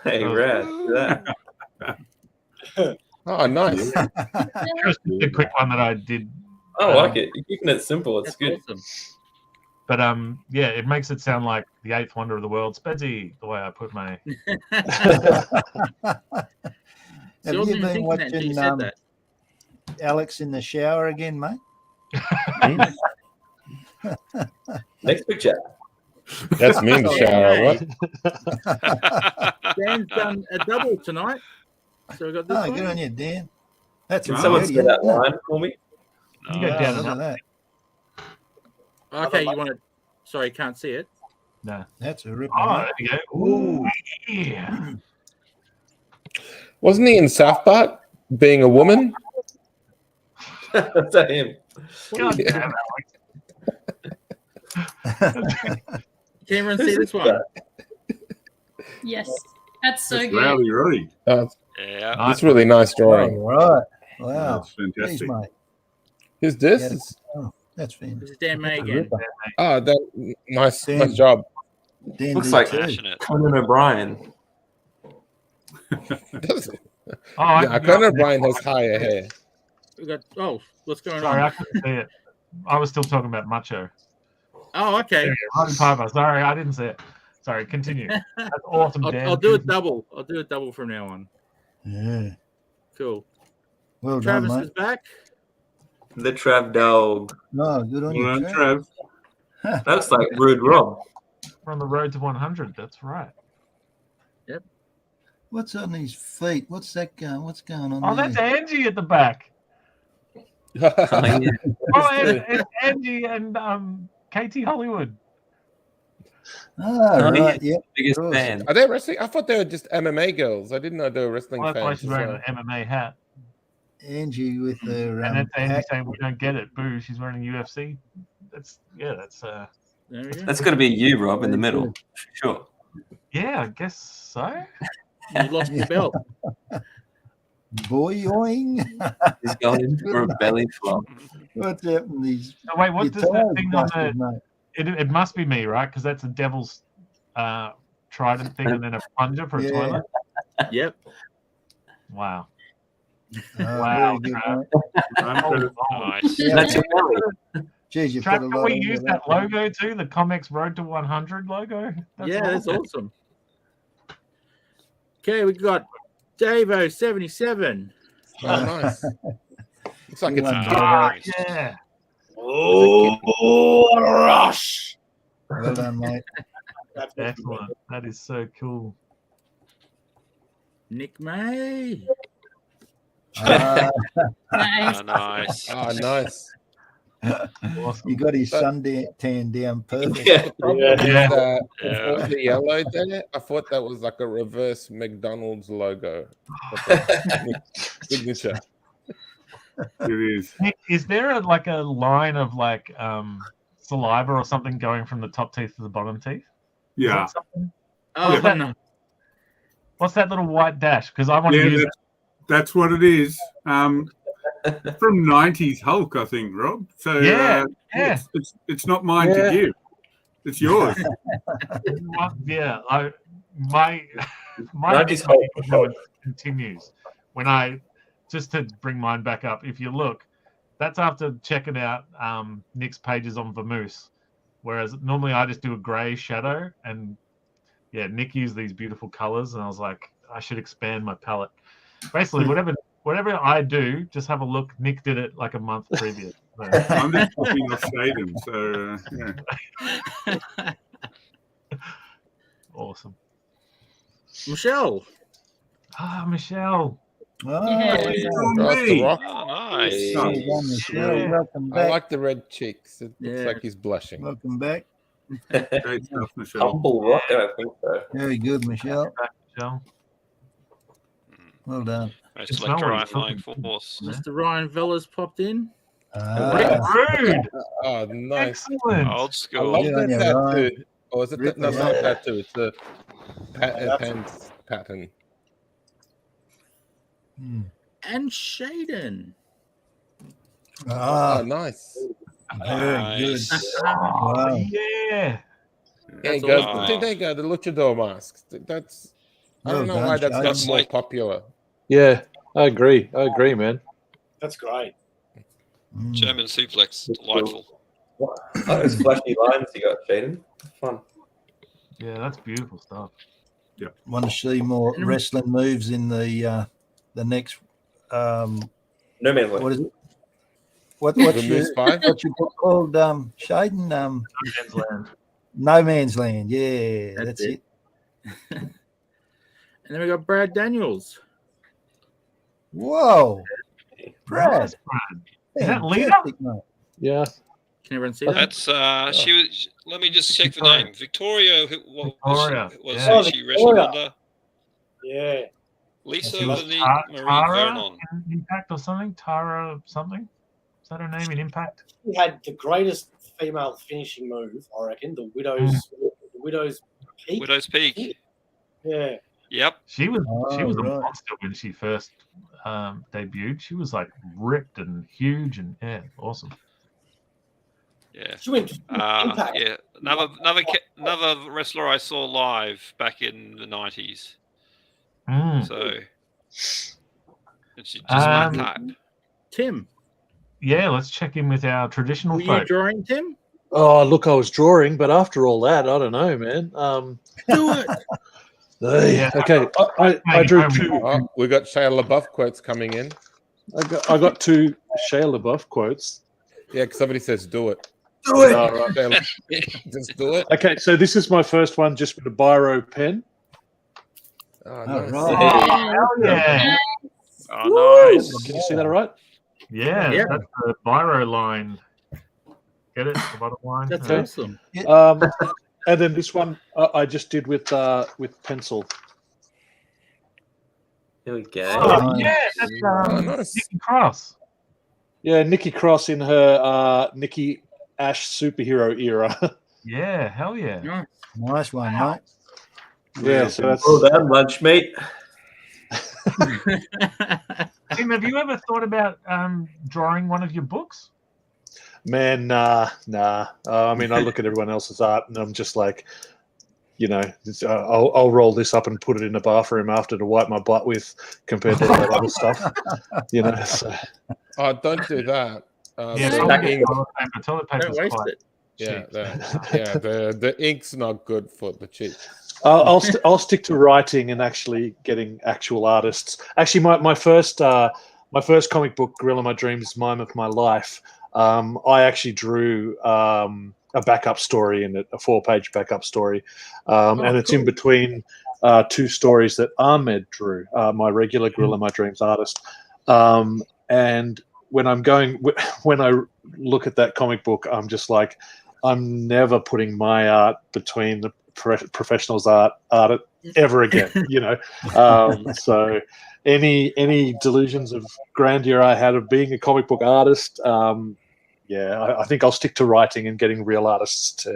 Hey, Rad. Oh, nice. Just a quick one that I did. I like it. You're keeping it simple. It's good. Awesome. But yeah, it makes it sound like the eighth wonder of the world, Spedsy. The way I put my. Have you been watching Alex in the shower again, mate? Next picture. That's me in the shower, right? Dan's done a double tonight. So we got this one. Good on you, Dan. That's Can someone say that line for me? You go down. Look at that. Okay, you want to? Sorry, can't see it. No, that's a rip. Oh, there you go. Ooh, yeah. Wasn't he in South Park being a woman? Is that him? God damn Can everyone see this one? Yes, that's so good. Rowdy Roddy. Yeah, That's really nice drawing. All right. Wow. That's fantastic. Jeez, mate. Who's this? Oh, that's This fantastic. is Dan May again. Oh, that nice Dan. job. Dan Looks did like too. passionate. Conan O'Brien. Does it? Oh, Yeah, Conan O'Brien has higher hair. We got. Oh, what's going Sorry, I on? couldn't see it. I was still talking about Macho. Oh, okay. Roddy Piper. Sorry, I didn't see it. Sorry, continue. That's awesome, Dan. I'll do it double. I'll do it double from now on. Yeah. Cool. Well Travis done, is mate. back. The Trav dog. No, good on Well you, done, Trav. Trav. That's like Rude Rob. We're on the road to 100. That's right. What's on his feet? What's that going? What's going on Oh, there? that's Angie at the back. Oh, yeah. Oh, it's Angie and Katie Hollywood. Oh, right. yeah. Yep. Biggest course. fan. Are they wrestling? I thought they were just MMA girls. I didn't know they were wrestling Well, that's why fans. she's as wearing well. an MMA hat. Angie with her And that's Angie hat. saying, we don't get it. Boo, she's wearing a UFC. That's There we go. That's got to be you, Rob, in the middle. Sure. yeah, I guess so. You lost your belt. Boyoing. He's going in for a belly flop. What's happened? These Oh, wait, what does that guitars thing on busted, the... mate. It must be me, right? Because that's a devil's trident thing and then a plunger for a Yeah. toilet. Yep. Wow. Oh, Wow, very good, Trav. mate. Nice. Yeah. That's your belly. Geez, you Trav, put a can lot we into use that logo too? The ComX Road to 100 logo? That's awesome. Okay, we got Davo77. Oh, nice. Looks like it's Ah, yeah. Oh, what a rush! Well done, mate. Excellent. That is so cool. Nick May. Ah, Nice. Oh, nice. Oh, nice. Awesome. you got his suntan down perfect. Yeah. The problem is that with Yeah. all the yellow there, I thought that was like a reverse McDonald's logo. Signature. It is. Nick, is there a line of saliva or something going from the top teeth to the bottom teeth? Is Yeah. that something? Oh, What's that? no. What's that little white dash? Because I want to Yeah, use it. that's what it is. From 90s Hulk, I think, Rob. So Yeah, yeah. It's not mine to give. It's yours. Yeah, my 90s Hulk. influence continues when I just to bring mine back up. If you look, that's after checking out Nick's pages on Vamoose, whereas normally I just do a grey shadow. And yeah, Nick used these beautiful colours, and I was like, I should expand my palette. Basically, whatever I do, just have a look. Nick did it like a month previous. So. I'm just copying off Shaden, so yeah. Awesome. Michelle. Michelle. Oh, Yeah. That's the Rock. Oh, nice. well done, Michelle. Yeah. Welcome I back. like the red cheeks. It looks Yeah. like he's blushing. Welcome back. Great stuff, Michelle. Humble rock, I think so. Very good, Michelle. Michelle. Well done. Most It's not electrifying really force. Mr. Ryan Vella's popped in. Rick Rude. Oh, nice. Excellent. Old I school. love Good that on you, tattoo. Ryan. Or is it Rip no, it it's not out. tattoo. It's the pants pattern. And Shaden. Oh, Ah, nice. very good. Nice. Wow. Yeah. There you That's go. awesome. There you go. The luchador mask. That's. I Well don't know done, why that's Shaden. not more popular. Yeah, I agree, man. That's great. Mm. German suplex. Delightful. Like those flashy lines you got, Shaden. Fun. Yeah, that's beautiful stuff. Want to see more wrestling moves in the next No man's what land. is it? What's The your Moose 5? what's your book called, Shaden? Man's Land. No Man's Land. Yeah, that's it. And then we got Brad Daniels. Whoa, Brad. Nice, Brad. Is that Lita? Fantastic, mate. Yeah. Can everyone see that? That's she was. Let me just check the Victoria. name. Victoria. What Victoria, was yeah. she wrestled Victoria. under? Yeah. Lisa She was Marie Tara Vernon. in Impact or something? Tara something? Is that her name in Impact? She had the greatest female finishing move, I reckon. The Widow's Peak. Widow's Peak. Yeah. Yep. She was a right. monster when she first debuted. She was like ripped and huge and yeah, awesome. Yeah. She went to Impact. Yeah. Another wrestler I saw live back in the 90s. So. And she just my type. Tim. Yeah, let's check in with our traditional Were you folk. drawing, Tim? Oh, look, I was drawing, but after all that, I don't know, man. Do it. Yeah. Okay, I drew two. Oh, we got Shia LaBeouf quotes coming in. I got two Shia LaBeouf quotes. Yeah, 'cause somebody says do it. Do it. All right. Just do it. Okay, so this is my first one, just with a biro pen. Oh, All nice. right. Hell yeah. Oh, nice. Can you see that all right? Yeah, Yeah. that's the biro line. Get it? The bottom line. That's Yeah. awesome. And then this one I just did with pencil. Here we go. Oh, yeah, that's nice. Nikki Cross. Yeah, Nikki Cross in her Nikki Ash superhero era. Yeah, hell yeah. Nice one, mate. Yeah, so that's Well done, lunch meat. Tim, have you ever thought about drawing one of your books? man, nah. I mean, I look at everyone else's art and I'm just like, you know, I'll roll this up and put it in the bathroom after to wipe my butt with, compared to all that other stuff. You know. So. Oh, don't do that. Yeah, the toilet ink- paper. Toilet paper. Don't waste it. yeah, the ink's not good for the cheeks. I'll stick to writing and actually getting actual artists. Actually, my first comic book, Gorilla My Dreams, Mime of My Life. I actually drew a backup story in it, a 4-page backup story, and it's in between two stories that Ahmed drew, my regular Gorilla My Dreams artist. And when I look at that comic book, I'm just like, I'm never putting my art between the professionals' art ever again. You know, so any delusions of grandeur I had of being a comic book artist. I think I'll stick to writing and getting real artists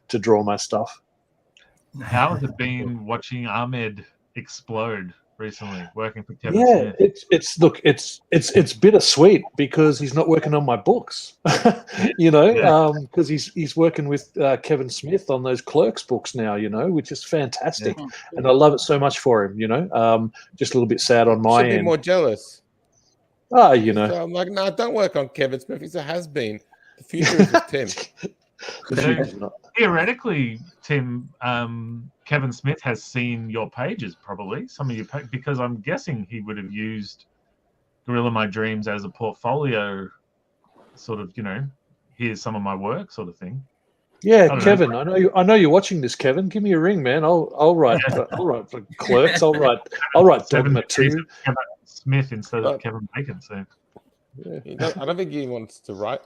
to draw my stuff. How has it been watching Ahmed explode recently, working for Kevin Smith? It's bittersweet because he's not working on my books, you know, because he's working with Kevin Smith on those Clerks books now, you know, which is fantastic, and I love it so much for him, you know. Just a little bit sad on my Should be end. more jealous. You know. So I'm like, no, don't work on Kevin Smith. He's a has-been. The future is with Tim. Theoretically, Tim, Kevin Smith has seen your pages, probably some of your because I'm guessing he would have used Gorilla My Dreams as a portfolio, sort of, here's some of my work, sort of thing. Yeah, Kevin, I know you're watching this, Kevin. Give me a ring, man. I'll write for Clerks. I'll write Dogma 2. Kevin Smith instead of Kevin Bacon. So I don't think he wants to write.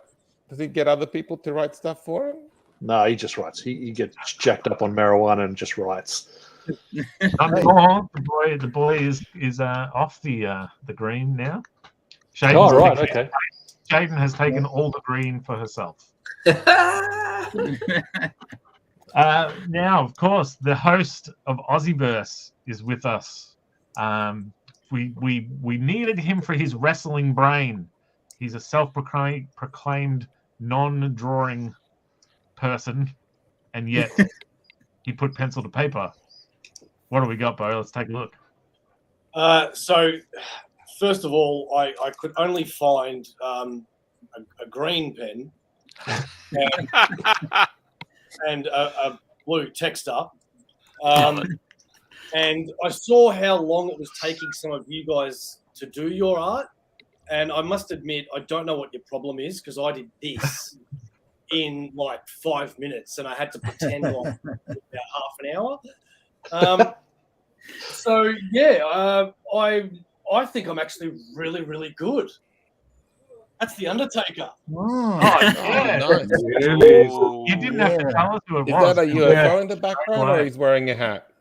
Does he get other people to write stuff for him? No, he just writes. He gets jacked up on marijuana and just writes. The boy is off the green now. Okay. Jaden has taken all the green for herself. Now, of course, the host of Aussieverse is with us. We needed him for his wrestling brain. He's a self-proclaimed non-drawing person, and yet he put pencil to paper. What do we got, Bo? Let's take a look. So, first of all, I could only find a green pen and a blue texter. And I saw how long it was taking some of you guys to do your art. And I must admit, I don't know what your problem is, because I did this in like 5 minutes and I had to pretend like about half an hour. I think I'm actually really, really good. That's the Undertaker. Oh, yeah. Nice. You didn't have to tell us who it Is was. that a UFO in the background, or he's wearing a hat?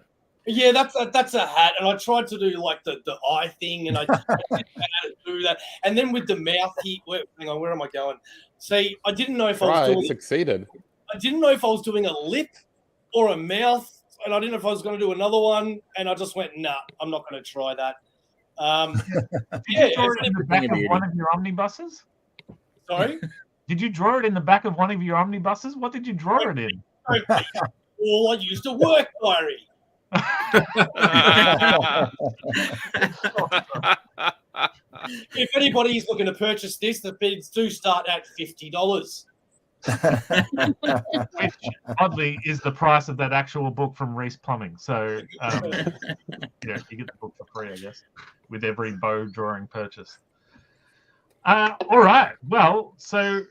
Yeah, that's a hat, and I tried to do like the eye thing, and I didn't know how to do that. And then with the mouth, hang on, where am I going? See, I didn't know if I was doing. Succeeded. I didn't know if I was doing a lip or a mouth, and I didn't know if I was going to do another one, and I just went, nah, I'm not going to try that. Did you draw it in the back of one of your omnibuses? Sorry? Did you draw it in the back of one of your omnibuses? What did you draw it in? Well, I used a work diary. If anybody's looking to purchase this, the bids do start at $50. Which, oddly, is the price of that actual book from Reese Plumbing. So, you get the book for free, I guess, with every bow drawing purchase. All right. Well, so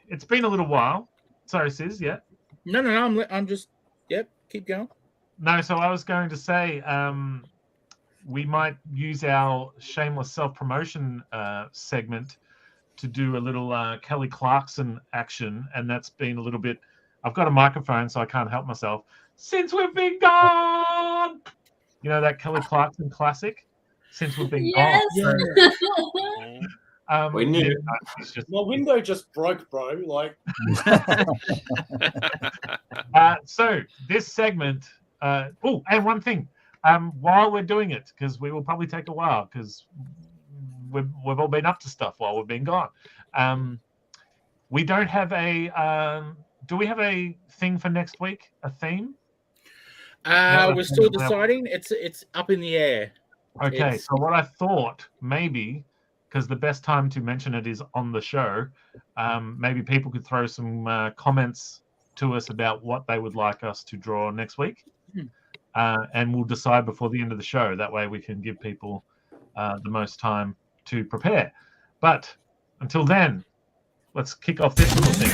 it's been a little while. Sorry, Sis. Yeah. No. I'm just. Yep. Keep going. No. So I was going to say, we might use our shameless self-promotion segment to do a little Kelly Clarkson action, and that's been a little bit. I've got a microphone, so I can't help myself. Since we've been gone, you know that Kelly Clarkson classic. Since we've been gone. We knew. My window just broke, bro. Like. So this segment. And one thing. While we're doing it, because we will probably take a while, because we've all been up to stuff while we've been gone. We don't have a. Do we have a thing for next week? A theme? We're still deciding. It's up in the air. Okay, so what I thought maybe, because the best time to mention it is on the show, maybe people could throw some comments to us about what they would like us to draw next week. And we'll decide before the end of the show. That way we can give people the most time to prepare. But until then, let's kick off this little thing.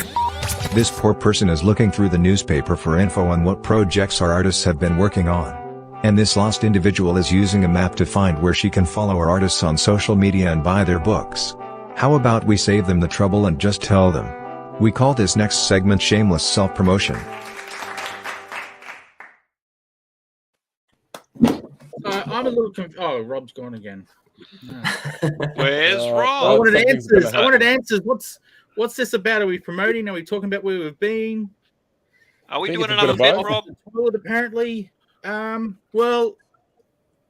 This poor person is looking through the newspaper for info on what projects our artists have been working on. And this lost individual is using a map to find where she can follow our artists on social media and buy their books. How about we save them the trouble and just tell them? We call this next segment Shameless Self-Promotion. I'm a little confused. Oh, Rob's gone again. Where's Rob? I wanted answers. What's this about? Are we promoting? Are we talking about where we've been? Are we doing another bit, Rob? Apparently. Well,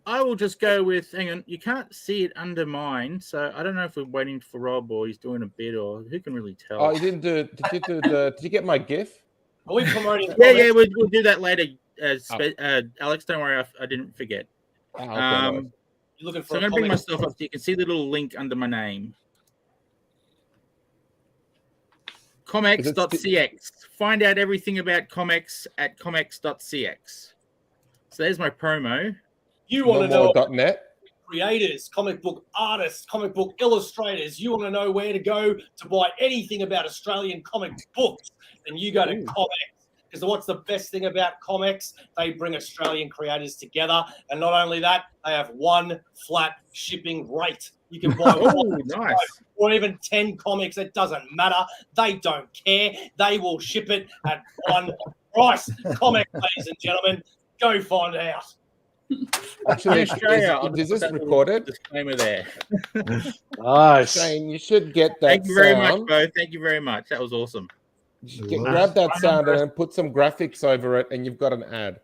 I will just go with. Hang on, you can't see it under mine, so I don't know if we're waiting for Rob or he's doing a bit, or who can really tell. Oh, you didn't do. Did you get my GIF? Are we promoting? Yeah, we'll do that later. Alex, don't worry, I didn't forget. Oh, okay, You're looking for so I'm going to bring myself up so you can see the little link under my name. ComX.cx. Find out everything about ComX at ComX.cx. So there's my promo. You want to know .net? Creators, comic book artists, comic book illustrators. You want to know where to go to buy anything about Australian comic books, then you go to ComX. Because what's the best thing about ComX? They bring Australian creators together. And not only that, they have one flat shipping rate. You can buy one, nice. or even 10 comics. It doesn't matter. They don't care. They will ship it at one price. ComX, ladies and gentlemen, go find out. Actually, Australia, is this recorded? Disclaimer there. Nice. Shane, you should get that Thank you very sound. much, Bo. Thank you very much. That was awesome. Grab that sound and then put some graphics over it, and you've got an ad.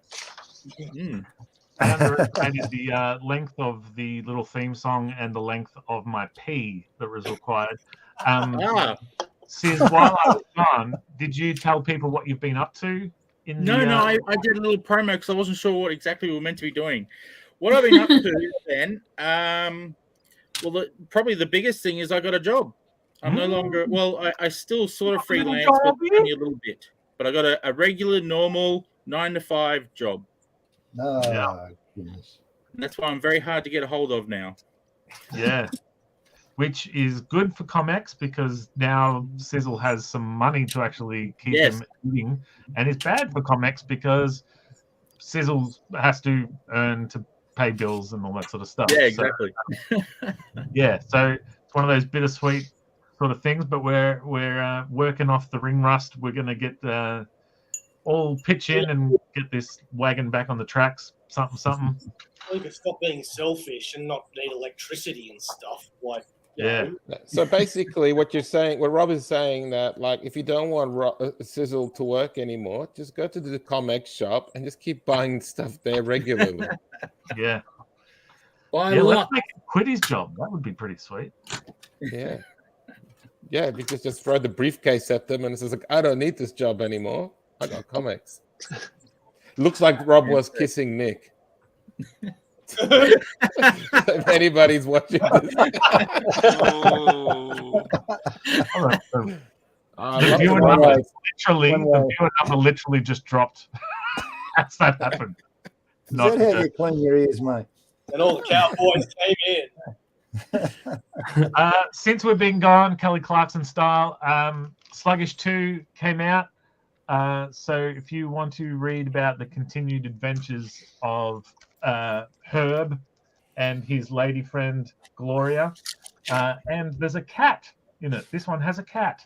I underestimated the length of the little theme song and the length of my pee that was required. Sis, while I was gone, did you tell people what you've been up to? No, I did a little promo because I wasn't sure what exactly we were meant to be doing. What I've been up to then, probably the biggest thing is I got a job. I'm no longer, I still sort of freelance, but only a little bit. But I got a regular, normal 9-to-5 job. Goodness. And that's why I'm very hard to get a hold of now. Yeah. Which is good for ComX because now Sizzle has some money to actually keep him eating. And it's bad for ComX because Sizzle has to earn to pay bills and all that sort of stuff. Yeah, exactly. So it's one of those bittersweet sort of things, but we're working off the ring rust. We're going to get all pitch in and get this wagon back on the tracks. Something. We could stop being selfish and not need electricity and stuff. Like, yeah. So basically, what Rob is saying, that like if you don't want Sizzle to work anymore, just go to the ComX shop and just keep buying stuff there regularly. Yeah. Let's make him quit his job. That would be pretty sweet. Yeah. Yeah, because just throw the briefcase at them and it says like, I don't need this job anymore. I got ComX. Looks like Rob was kissing Nick. If anybody's watching this. The viewer number literally just dropped. That's that happened. Is that how you clean your ears, mate? And all the cowboys came in. Since we've been gone, Kelly Clarkson style, Sluggish 2 came out. So if you want to read about the continued adventures of Herb and his lady friend Gloria, and there's a cat in it. This one has a cat.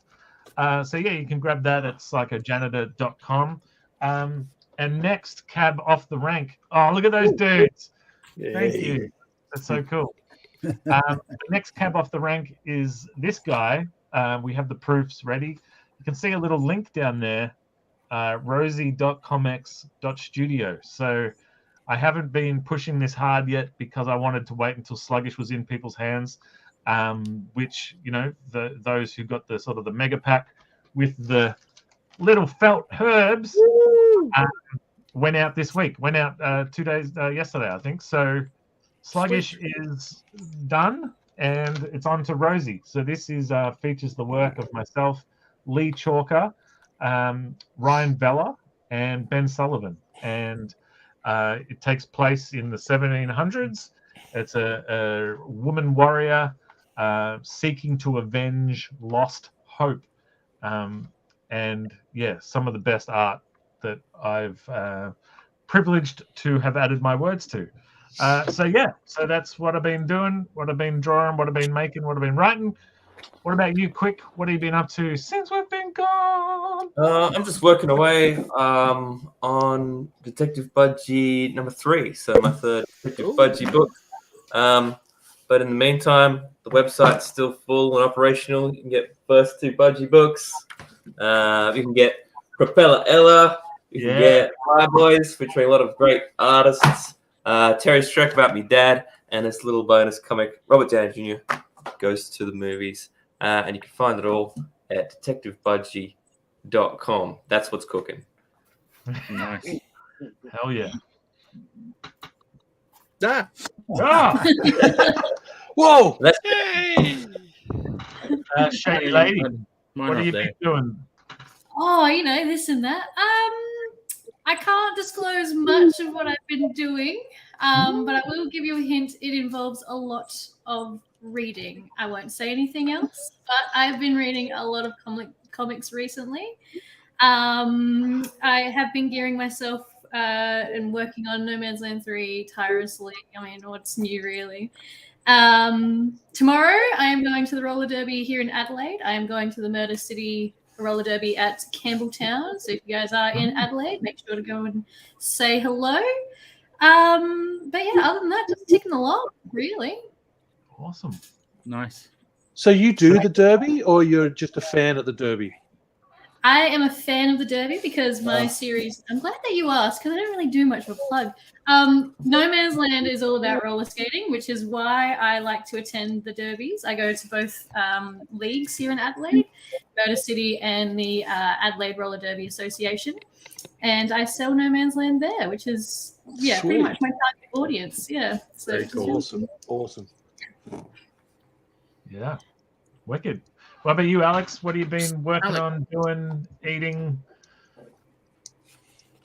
So yeah, you can grab that at psychojanitor.com. And next, Cab Off the Rank. Oh, look at those dudes. Thank you. That's so cool. The next Cab Off the Rank is this guy. We have the proofs ready. You can see a little link down there, rosie.comx.studio. So I haven't been pushing this hard yet because I wanted to wait until Sluggish was in people's hands, which, you know, those who got the sort of the mega pack with the little felt herbs went out this week. Went out 2 days yesterday, I think. So Sluggish is done, and it's on to Rosie. So this is features the work of myself, Lee Chalker, Ryan Bella, and Ben Sullivan. And it takes place in the 1700s. It's a woman warrior seeking to avenge lost hope. And yeah, some of the best art that I've privileged to have added my words to. So that's what I've been doing, what I've been drawing, what I've been making, what I've been writing. What about you, Quick? What have you been up to since we've been gone? I'm just working away on Detective Budgie #3, so my third Detective Budgie book. But in the meantime, the website's still full and operational. You can get first 2 Budgie books. You can get Propeller Ella. You can get My Boys, featuring a lot of great artists. Terry Streck about me dad, and this little bonus comic, Robert Downey Jr. goes to the movies. And you can find it all at detectivebudgie.com. That's what's cooking. Nice. Hell yeah. Whoa! Shady Lady, what have you been doing? Oh, this and that. I can't disclose much of what I've been doing, but I will give you a hint. It involves a lot of reading. I won't say anything else, but I've been reading a lot of comics recently. I have been gearing myself and working on No Man's Land 3 tirelessly. I mean, what's new, really? Tomorrow, I am going to the roller derby here in Adelaide. I am going to the Murder City roller derby at Campbelltown. So if you guys are in Adelaide, make sure to go and say hello. But yeah, other than that, just ticking along, really. Awesome. Nice. So you do the derby, or you're just a fan of the derby? I am a fan of the derby because my series. I'm glad that you asked because I don't really do much of a plug. No Man's Land is all about roller skating, which is why I like to attend the derbies. I go to both leagues here in Adelaide, Murder City and the Adelaide Roller Derby Association, and I sell No Man's Land there, which is pretty much my target audience. Yeah, so Very cool. Awesome. Yeah, wicked. What about you, Alex? What have you been working on, doing, eating?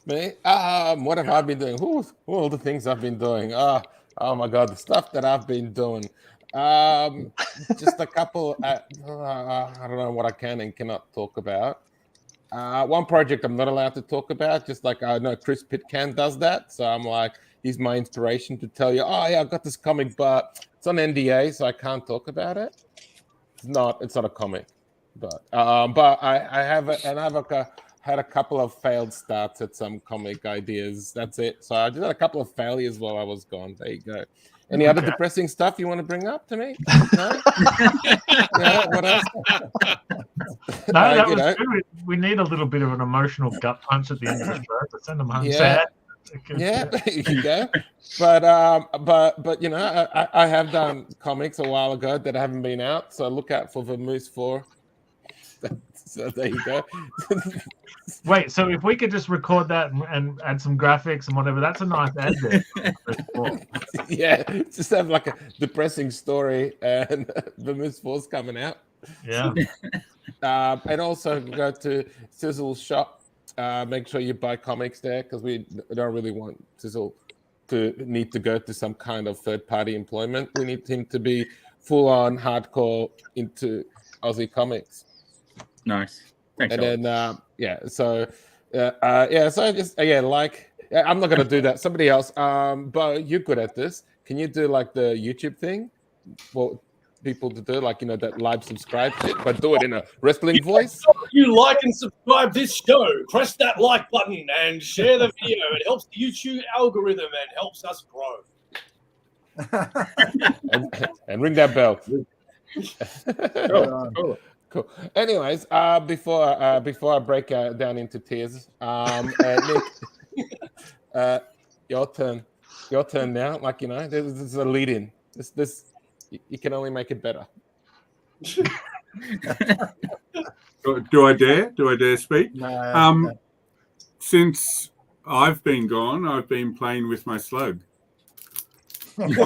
Me? What have I been doing? All the things I've been doing. Oh my God, the stuff that I've been doing. Just a couple. I don't know what I can and cannot talk about. One project I'm not allowed to talk about, just like I know Chris Pitcan does that. So I'm like, he's my inspiration to tell you, oh yeah, I've got this comic, but it's on NDA, so I can't talk about it. It's not a comic, but I have had a couple of failed starts at some comic ideas. That's it. So I just had a couple of failures while I was gone. There you go. Any other depressing stuff you want to bring up to me? No? What else? No, that was good. We need a little bit of an emotional gut punch at the end of the show to send them home sad. Yeah, there you go. But I have done comics a while ago that haven't been out, so look out for Vermoose 4. So there you go. Wait, so if we could just record that and add some graphics and whatever, that's a nice ad there. Yeah, just have like a depressing story, and Vermoose 4's coming out. Yeah. And also go to Sizzle's shop. Make sure you buy comics there because we don't really want Sizzle to need to go to some kind of third-party employment. We need him to be full-on hardcore into Aussie comics. Nice. Thanks. And then so I just I'm not gonna do that. Somebody else. But you're good at this. Can you do like the YouTube thing? Well, people to do like that live subscribe shit, but do it in a wrestling voice. You like and subscribe this show, press that like button and share the video. It helps the YouTube algorithm and helps us grow. and ring that bell. Cool. Anyways, before I break down into tears, Nick, your turn now. Like this is a lead in. This you can only make it better. Do I dare? Do I dare speak? No. Since I've been gone, I've been playing with my slug. Probably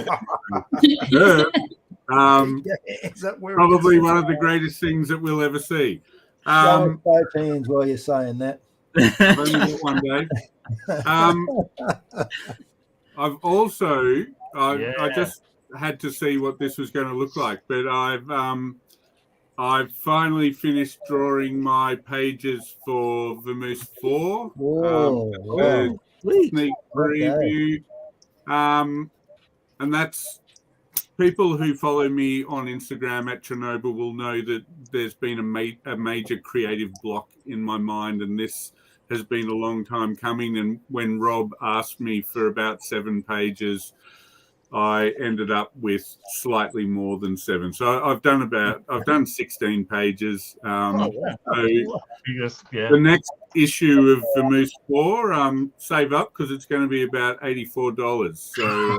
one of the greatest things that we'll ever see. Show proteins while you're saying that. Only one day. I've also I just had to see what this was going to look like, but I've finally finished drawing my pages for Vermoose 4. Whoa, sneak preview. And that's people who follow me on Instagram at Chernobyl will know that there's been a major creative block in my mind, and this has been a long time coming. And when Rob asked me for about 7 pages, I ended up with slightly more than 7. So I've done 16 pages. The next issue of Vermoose 4, save up because it's going to be about $84. So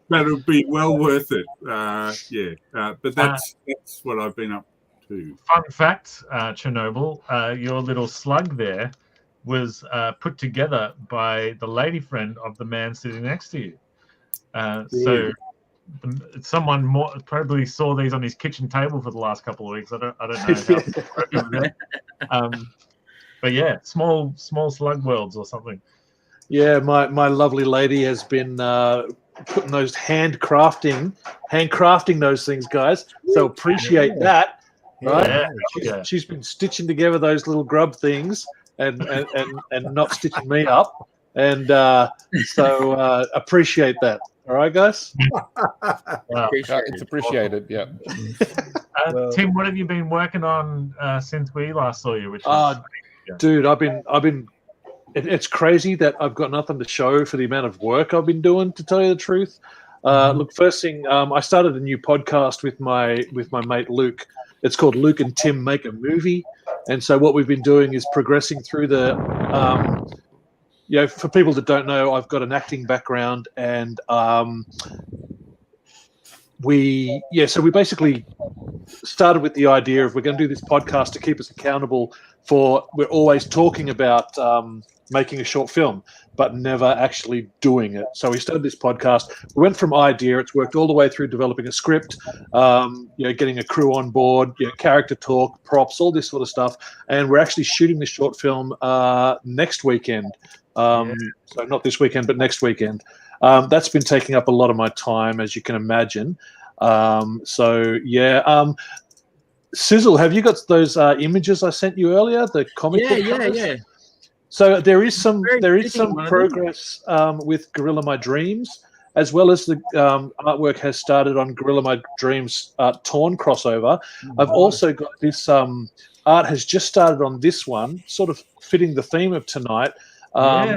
that'll be well worth it. But that's what I've been up to. Fun fact, Chernobyl, your little slug there was put together by the lady friend of the man sitting next to you. So someone more probably saw these on his kitchen table for the last couple of weeks. I don't know how. But yeah, small slug worlds or something. Yeah, my lovely lady has been putting those handcrafting those things, guys. So appreciate that, right? She's been stitching together those little grub things and not stitching me up, and so appreciate that. All right, guys. It's appreciated. Yeah. Tim, what have you been working on since we last saw you? Dude, I've been. It's crazy that I've got nothing to show for the amount of work I've been doing, to tell you the truth. Look, first thing, I started a new podcast with my mate Luke. It's called Luke and Tim Make a Movie, and so what we've been doing is progressing through the. For people that don't know, I've got an acting background, and we basically started with the idea of we're going to do this podcast to keep us accountable for. We're always talking about making a short film, but never actually doing it. So we started this podcast. We went from idea. It's worked all the way through developing a script, getting a crew on board, character talk, props, all this sort of stuff. And we're actually shooting this short film next weekend. So not this weekend, but next weekend. That's been taking up a lot of my time, as you can imagine. Sizzle, have you got those images I sent you earlier? The comic book covers? Yeah. So there is some progress with Gorilla My Dreams, as well as the artwork has started on Gorilla My Dreams Torn crossover. I've also got this art has just started on this one, sort of fitting the theme of tonight.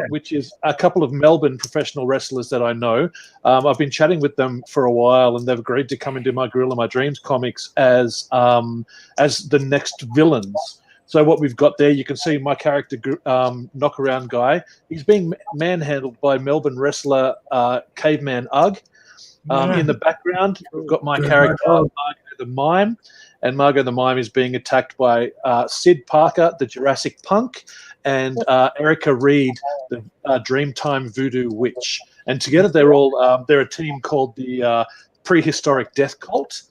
Which is a couple of Melbourne professional wrestlers that I know. I've been chatting with them for a while, and they've agreed to come into my Gorilla My Dreams comics as the next villains. So what we've got there, you can see my character, Knockaround Guy. He's being manhandled by Melbourne wrestler Caveman Ugg. In the background, we've got my character, Margot the Mime, and Margot the Mime is being attacked by Sid Parker, the Jurassic Punk, and Erica Reed, the Dreamtime Voodoo Witch. And together they're a team called the Prehistoric Death Cult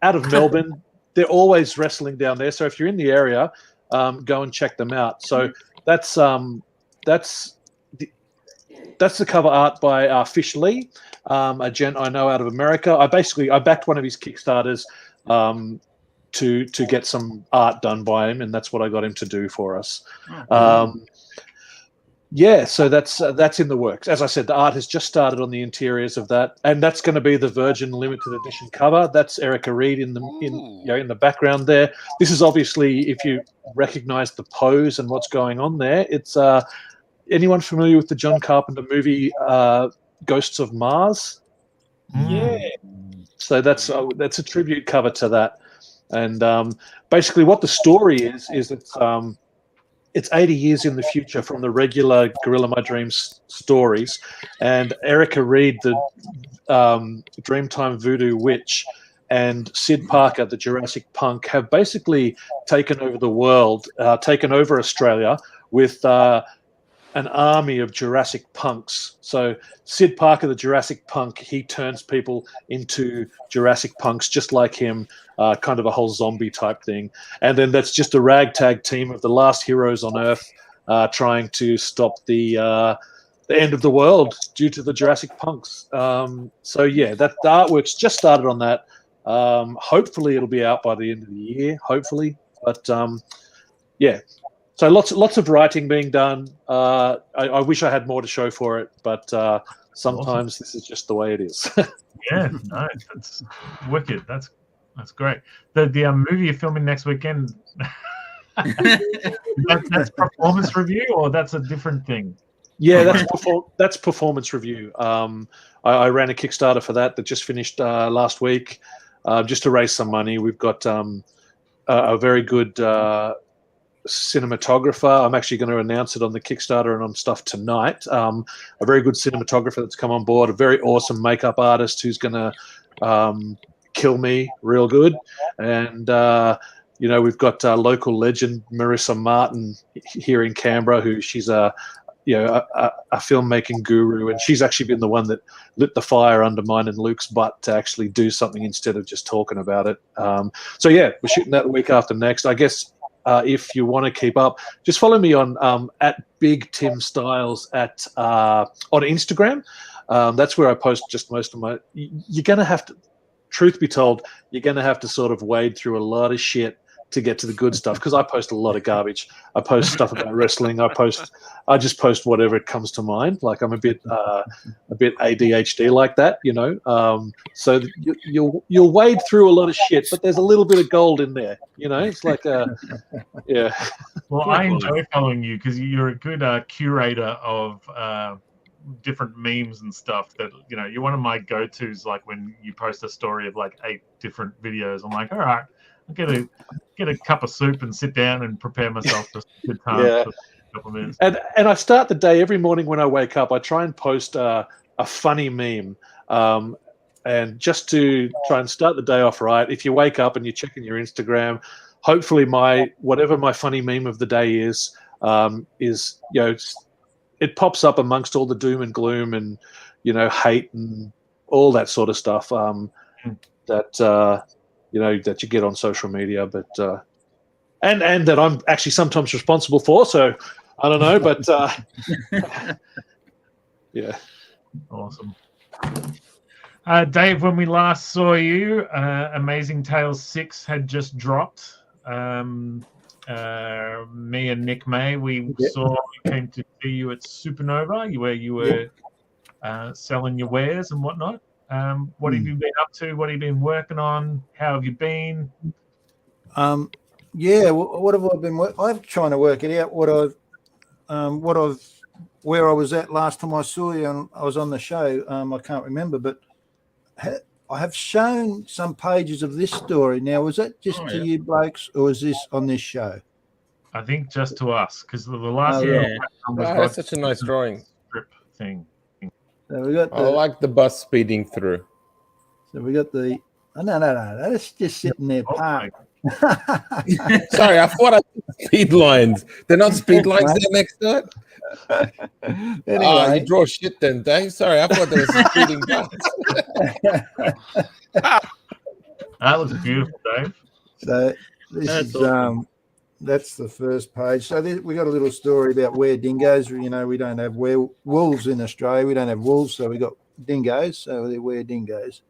out of Melbourne. They're always wrestling down there. So if you're in the area, go and check them out. So that's the cover art by Fish Lee, a gent I know out of America. I backed one of his Kickstarters to get some art done by him, and that's what I got him to do for us. So that's in the works. As I said, the art has just started on the interiors of that, and that's going to be the Virgin limited edition cover. That's Erica Reed in the background there. This is obviously, if you recognize the pose and what's going on there, it's anyone familiar with the John Carpenter movie Ghosts of Mars? Yeah. So that's a tribute cover to that. And basically what the story is it's 80 years in the future from the regular Gorilla My Dreams stories, and Erica Reed, the Dreamtime Voodoo Witch, and Sid Parker, the Jurassic Punk, have basically taken over the world, taken over Australia with an army of Jurassic Punks. So Sid Parker, the Jurassic Punk, he turns people into Jurassic Punks just like him, kind of a whole zombie type thing. And then that's just a ragtag team of the last heroes on Earth trying to stop the end of the world due to the Jurassic Punks. The artwork's just started on that. Hopefully it'll be out by the end of the year, hopefully. But so lots of writing being done. I wish I had more to show for it, but sometimes this is just the way it is. Yeah, no, that's wicked. That's great. The movie you're filming next weekend, that's performance review, or that's a different thing? Yeah, that's performance review. I ran a Kickstarter for that just finished last week, just to raise some money. We've got a very good cinematographer. I'm actually going to announce it on the Kickstarter and on stuff tonight. A very good cinematographer that's come on board, a very awesome makeup artist who's going to kill me real good. And, we've got local legend Marissa Martin here in Canberra, she's a a filmmaking guru, and she's actually been the one that lit the fire under mine and Luke's butt to actually do something instead of just talking about it. So yeah, we're shooting that the week after next. I guess if you want to keep up, just follow me on at Big Tim Styles on Instagram. That's where I post just most of my. You're gonna have to, truth be told, you're gonna have to sort of wade through a lot of shit to get to the good stuff, because I post a lot of garbage. I post stuff about wrestling. I just post whatever it comes to mind. Like I'm a bit ADHD like that, So you'll wade through a lot of shit, but there's a little bit of gold in there. It's like yeah. Well, I enjoy following you because you're a good curator of different memes and stuff. That you're one of my go-tos. Like when you post a story of like 8 different videos, I'm like, all right, I'll get a cup of soup and sit down and prepare myself for some good time. Yeah. For a couple of minutes. And I start the day every morning when I wake up. I try and post a funny meme, and just to try and start the day off right. If you wake up and you're checking your Instagram, hopefully whatever my funny meme of the day is it pops up amongst all the doom and gloom and hate and all that sort of stuff that you get on social media, but and that I'm actually sometimes responsible for. So I don't know, but yeah. Awesome. Dave, when we last saw you, Amazing Tales 6 had just dropped. Me and Nick May, we came to see you at Supernova, where you were selling your wares and whatnot. What have you been up to? What have you been working on? How have you been? What have I been? I'm trying to work it out. Where I was at last time I saw you, and I was on the show. I can't remember, but I have shown some pages of this story. Now, was that just to you blokes, or was this on this show? I think just to us, because the last that's such a nice drawing. Strip thing. So we got. I like the bus speeding through. So we got the. Oh, no. That's just sitting there parked. Sorry, I thought I speed lines. They're not speed lines there next to it. Anyway, you draw shit then, Dave. Sorry, I thought there was a speeding bus. That was beautiful, Dave. So this is awesome. That's the first page. So we got a little story about were dingoes. We don't have wolves in Australia. We don't have wolves, so we got dingoes. So they're were dingoes.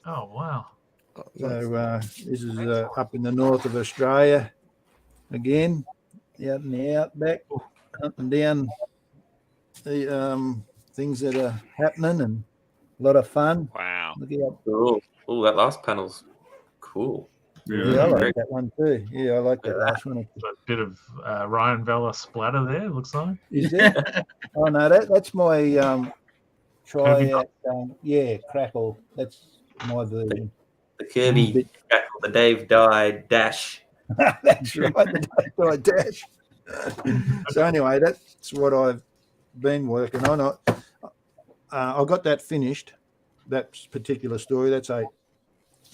Oh wow! So this is up in the north of Australia again, out in the outback, hunting down the things that are happening and a lot of fun. Wow! Look out. Oh, that last panel's cool. Yeah, I like that one too. Yeah, I like that last one. A bit of Ryan Vella splatter there, it looks like. Is there? Oh no, that's my try out. Crackle. That's my version. The Kirby Crackle, the Dave died dash. That's right, the Dave died dash. So anyway, that's what I've been working on. I got that finished. That particular story. That's 8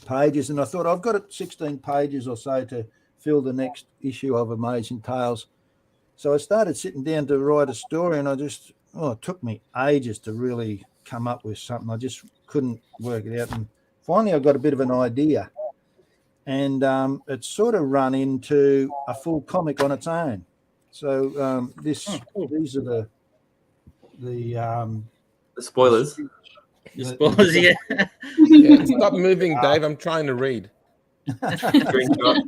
pages, and I thought I've got 16 pages or so to fill the next issue of Amazing Tales. So I started sitting down to write a story, and it took me ages to really come up with something. I just couldn't work it out, and finally I got a bit of an idea, and it's sort of run into a full comic on its own. So these are the spoilers. Spoilers, yeah. Stop moving, Dave. I'm trying to read. Screenshot.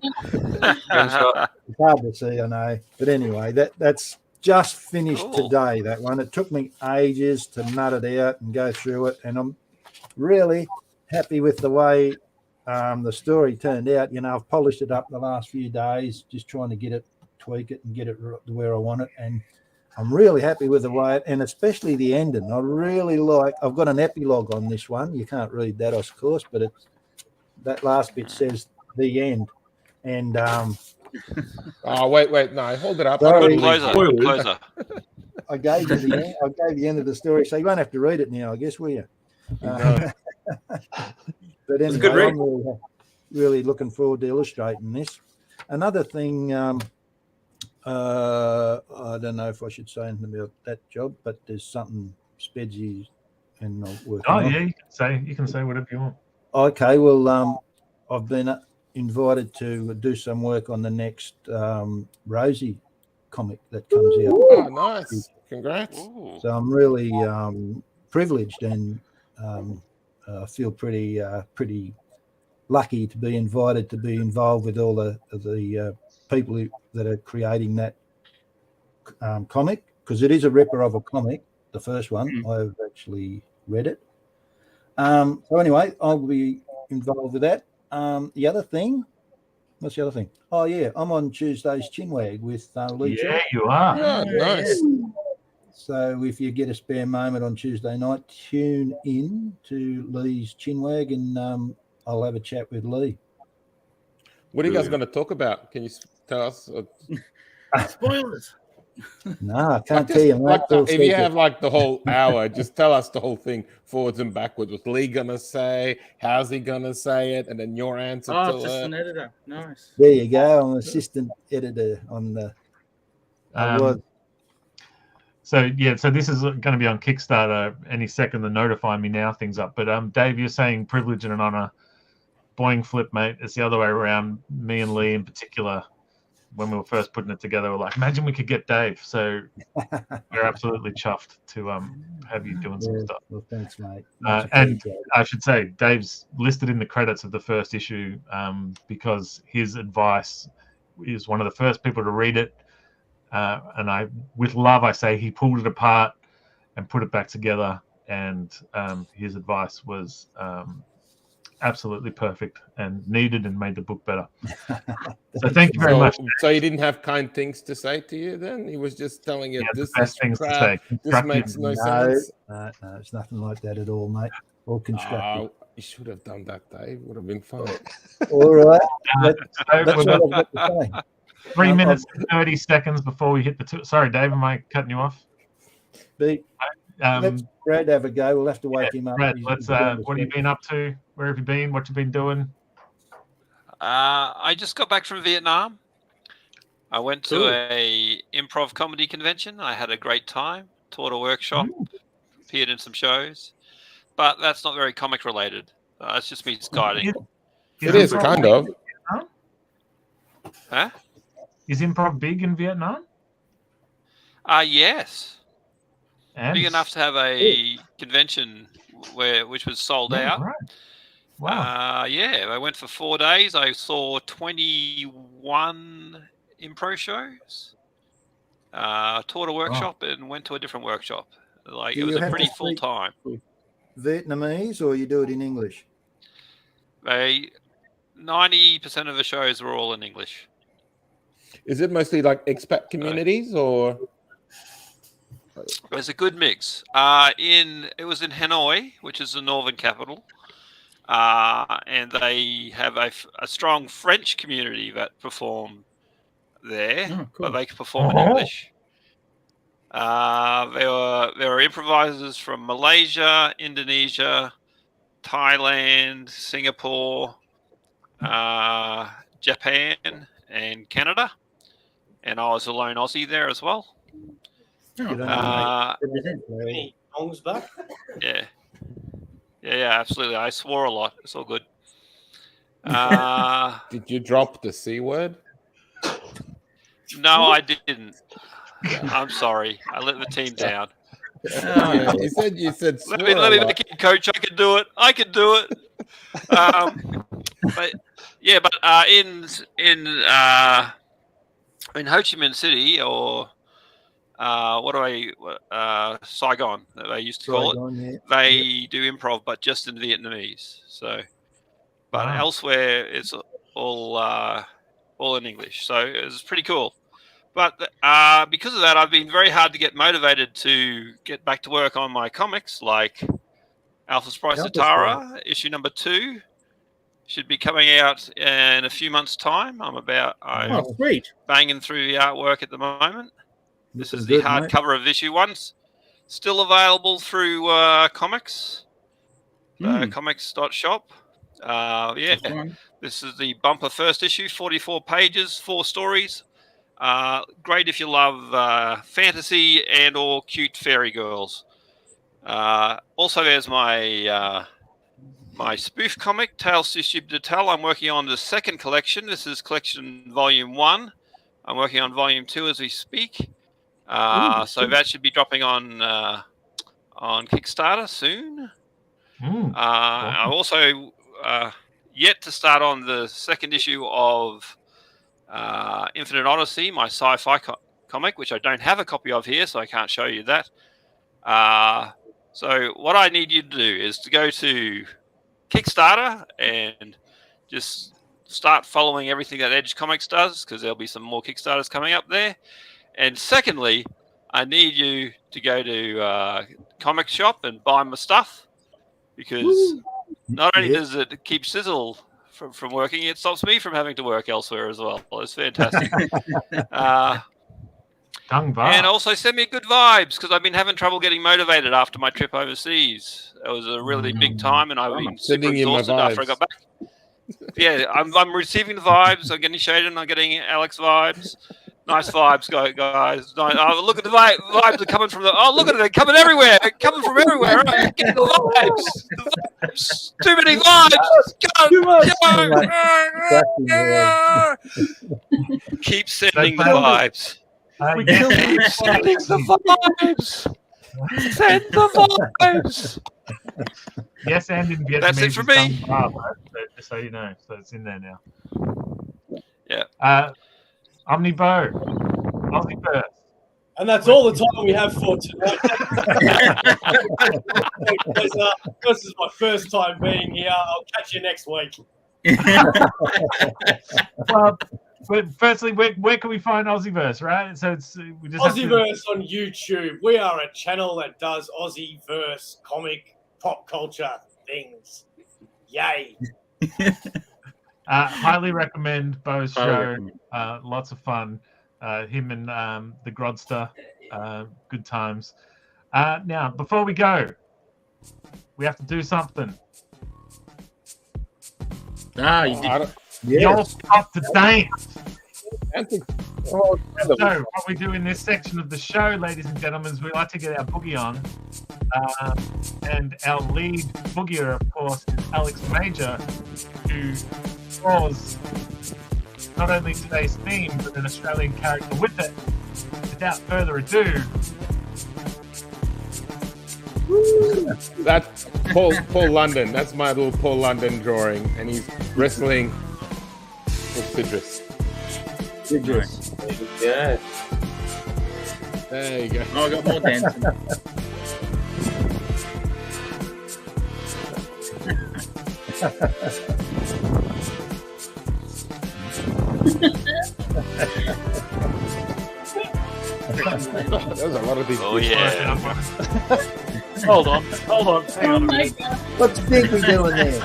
It's hard to see, I know. But anyway, that's just finished today, that one. It took me ages to nut it out and go through it, and I'm really happy with the way the story turned out. I've polished it up the last few days, just trying to tweak it and get it where I want it, and I'm really happy with the way and especially the ending. I really I've got an epilogue on this one. You can't read that, of course, but that last bit says the end. And oh wait, no, hold it up. Closer. I gave you the end. I gave the end of the story, so you won't have to read it now, I guess, will you? No. But anyway, I'm really looking forward to illustrating this. Another thing I don't know if I should say anything about that job, but there's something Spedsy and working Oh on. yeah, you can say whatever you want. Okay, well, I've been invited to do some work on the next Rosie comic that comes out. Oh, nice! Congrats. Ooh. So I'm really privileged, and I feel pretty lucky to be invited to be involved with all the people that are creating that comic, because it is a ripper of a comic. The first one, I've actually read it. So anyway, I'll be involved with that. The other thing, what's the other thing? Oh yeah, I'm on Tuesday's Chinwag with Lee. Yeah, you are. Oh, nice. So if you get a spare moment on Tuesday night, tune in to Lee's Chinwag, and I'll have a chat with Lee. What are you guys going to talk about? Can you tell us? Spoilers. No, I can't tell you. Like if you have like the whole hour, just tell us the whole thing forwards and backwards. What's Lee gonna say? How's he gonna say it? And then your answer to just it. an editor. Nice. There you go. I'm assistant editor on the. So this is going to be on Kickstarter any second. The notify me now things up. But Dave, you're saying privilege and an honor. Boing flip, mate. It's the other way around. Me and Lee in particular, when we were first putting it together, we're like, imagine we could get Dave. So we're absolutely chuffed to have you doing some stuff. Well, thanks, mate. And I should say, Dave's listed in the credits of the first issue because his advice is one of the first people to read it. And I, with love, I say he pulled it apart and put it back together. And his advice was absolutely perfect and needed and made the book better. So thank you very much. So he didn't have kind things to say to you then? He was just telling you this best is things to crap, say. this makes no sense. No, it's nothing like that at all, mate. All constructive. Oh, you should have done that, Dave. Would have been fun. All right. That's what I've got to say. 3 minutes and 30 seconds before we hit the Sorry, Dave, am I cutting you off? Let's Brad have a go. We'll have to wake him up. Brad, let's. What have you been up to? Where have you been? What you been doing? I just got back from Vietnam. I went to a improv comedy convention. I had a great time. Taught a workshop. Appeared in some shows, but that's not very comic related. It's just me guiding. It is kind of. Huh? Is improv big in Vietnam? Yes. And big enough to have a convention which was sold out. Right. Wow. I went for 4 days. I saw 21 improv shows. Taught a workshop and went to a different workshop. Like it was a pretty full time. Vietnamese, or you do it in English? 90% of the shows were all in English. Is it mostly like expat communities or? It was a good mix. It was in Hanoi, which is the northern capital, and they have a strong French community that perform there, but they can perform in English. There were improvisers from Malaysia, Indonesia, Thailand, Singapore, Japan, and Canada, and I was a lone Aussie there as well. Tongs back. Yeah, absolutely. I swore a lot. It's all good. Did you drop the C word? No, I didn't. I'm sorry. I let the team down. Yeah, you said. Let me make it, coach. I can do it. In Ho Chi Minh City, or Saigon, they used to call it. Yeah. They do improv, but just in Vietnamese. So, but elsewhere it's all in English. So it's pretty cool. But because of that, I've been very hard to get motivated to get back to work on my comics, like Alpha's Price of Tara, issue number 2. Should be coming out in a few months' time. I'm banging through the artwork at the moment. This is the hardcover of issue 1. Still available through ComX, ComX.shop. This is the bumper first issue, 44 pages, 4 stories. Great if you love fantasy and or cute fairy girls. Also, there's my my spoof comic, Tales Too Stupid to Tell. I'm working on the second collection. This is collection volume 1. I'm working on volume 2 as we speak. So that should be dropping on Kickstarter soon. I'm also yet to start on the second issue of Infinite Odyssey, my sci-fi comic, which I don't have a copy of here, so I can't show you that. So what I need you to do is to go to Kickstarter and just start following everything that Edge Comics does, because there'll be some more Kickstarters coming up there. And secondly, I need you to go to Comic Shop and buy my stuff, because not only does it keep Sizzle from working, it stops me from having to work elsewhere as well. It's fantastic. And also send me good vibes, because I've been having trouble getting motivated after my trip overseas. It was a really big time, and I've been super exhausted after I got back. Yeah, I'm receiving the vibes. I'm getting Shaden. I'm getting Alex vibes. Nice vibes, guys. Oh, look at the vibes are coming from the. Oh, look at it! They're coming everywhere. They're coming from everywhere. Right? Get the vibes. Too many vibes. Keep sending the vibes. Keep sending the vibes. Send the vibes. Yes, and in Vietnamese. That's it for me. Just so you know, so it's in there now. Yeah. Omnibo, Aussie And that's all the time we have for tonight. This is my first time being here. I'll catch you next week. Well, but firstly, where can we find Aussieverse, right? So we just Aussieverse on YouTube. We are a channel that does Aussieverse comic pop culture things. Yay! Highly recommend Bo's show. Lots of fun. Him and the Grodster. Good times. Now, before we go, we have to do something. You did. You're up to date. So, what we do in this section of the show, ladies and gentlemen, is we like to get our boogie on. And our lead boogier, of course, is Alex Major, who draws not only today's theme, but an Australian character with it. Without further ado, That's Paul London. That's my little Paul London drawing, and he's wrestling with Sidris. Yeah. There you go. Oh, I got more dancing. There's a lot of these. Oh yeah. hold on. Hang on a minute. God. What do you think we're doing there?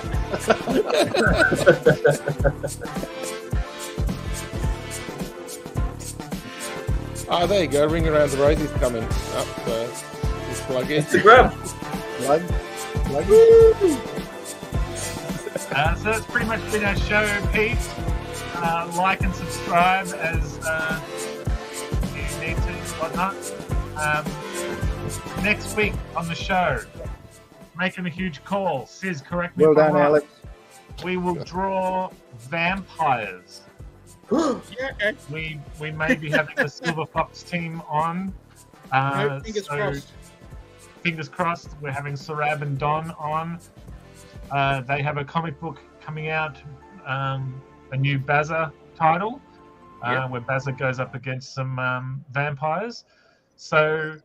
Oh, there you go. Ring Around the Rosie's coming up. Just plug in. Instagram. Plug. So that's pretty much been our show, Pete. Like and subscribe as you need to and whatnot. Next week on the show, making a huge call. Sis, correct me Well if I'm done, wrong. Alex. We will draw vampires. Yeah, okay. We may be having the Silver Fox team on. No, fingers crossed. Fingers crossed. We're having Sarab and Don on. They have a comic book coming out, a new Bazza title, where Bazza goes up against some vampires. So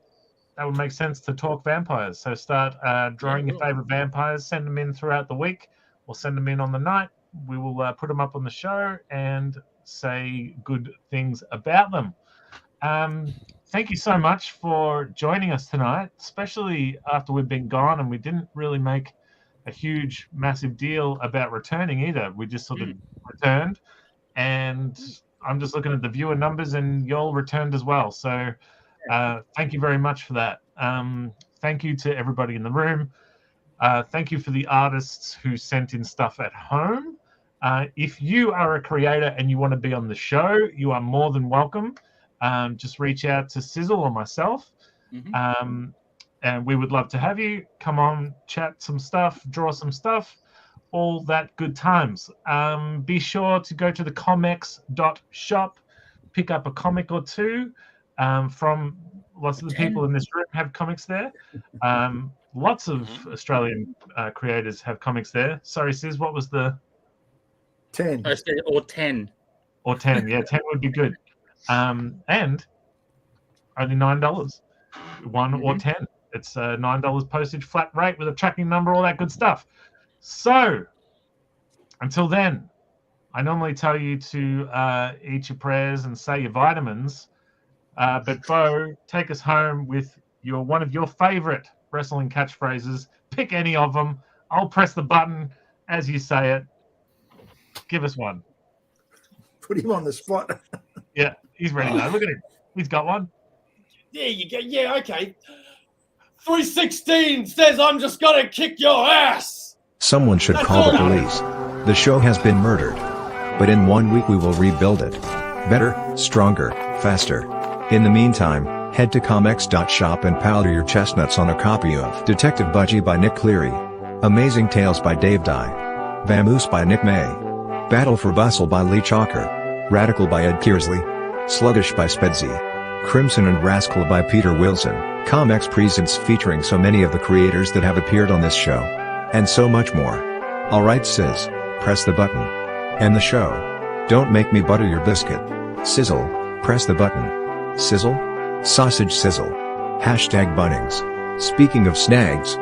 that would make sense to talk vampires. So start drawing your favorite vampires, send them in throughout the week, or send them in on the night. We will put them up on the show and say good things about them. Thank you so much for joining us tonight, especially after we've been gone and we didn't really make a huge, massive deal about returning either. We just sort of returned, and I'm just looking at the viewer numbers, and y'all returned as well. So thank you very much for that. Thank you to everybody in the room. Thank you for the artists who sent in stuff at home. If you are a creator and you want to be on the show, you are more than welcome. Just reach out to Sizzle or myself. And we would love to have you. Come on, chat some stuff, draw some stuff, all that good times. Be sure to go to the ComX.shop, pick up a comic or two from lots of the people in this room have comics there. Lots of Australian creators have comics there. Sorry, Sis, what was the... 10. I said, or 10. Or 10, yeah, 10 would be good. And only $9, one or 10. It's $9 postage flat rate with a tracking number, all that good stuff. So, until then, I normally tell you to eat your prayers and say your vitamins. But Bo, take us home with one of your favorite wrestling catchphrases. Pick any of them. I'll press the button as you say it. Give us one. Put him on the spot. Yeah, he's ready now. Look at him. He's got one. There you go. Yeah, okay. 316 says I'm just gonna kick your ass. Someone should call the police. The show has been murdered. But in 1 week we will rebuild it. Better, stronger, faster. In the meantime, head to ComX.shop and powder your chestnuts on a copy of Detective Budgie by Nick Cleary, Amazing Tales by Dave Dye, Vamoose by Nick May, Battle for Bustle by Lee Chalker, Radical by Ed Kearsley, Sluggish by Spedsy, Crimson and Rascal by Peter Wilson, ComX Presents featuring so many of the creators that have appeared on this show. And so much more. Alright Sizz, press the button. End the show. Don't make me butter your biscuit. Sizzle, press the button. Sizzle? Sausage sizzle. #Bunnings. Speaking of snags,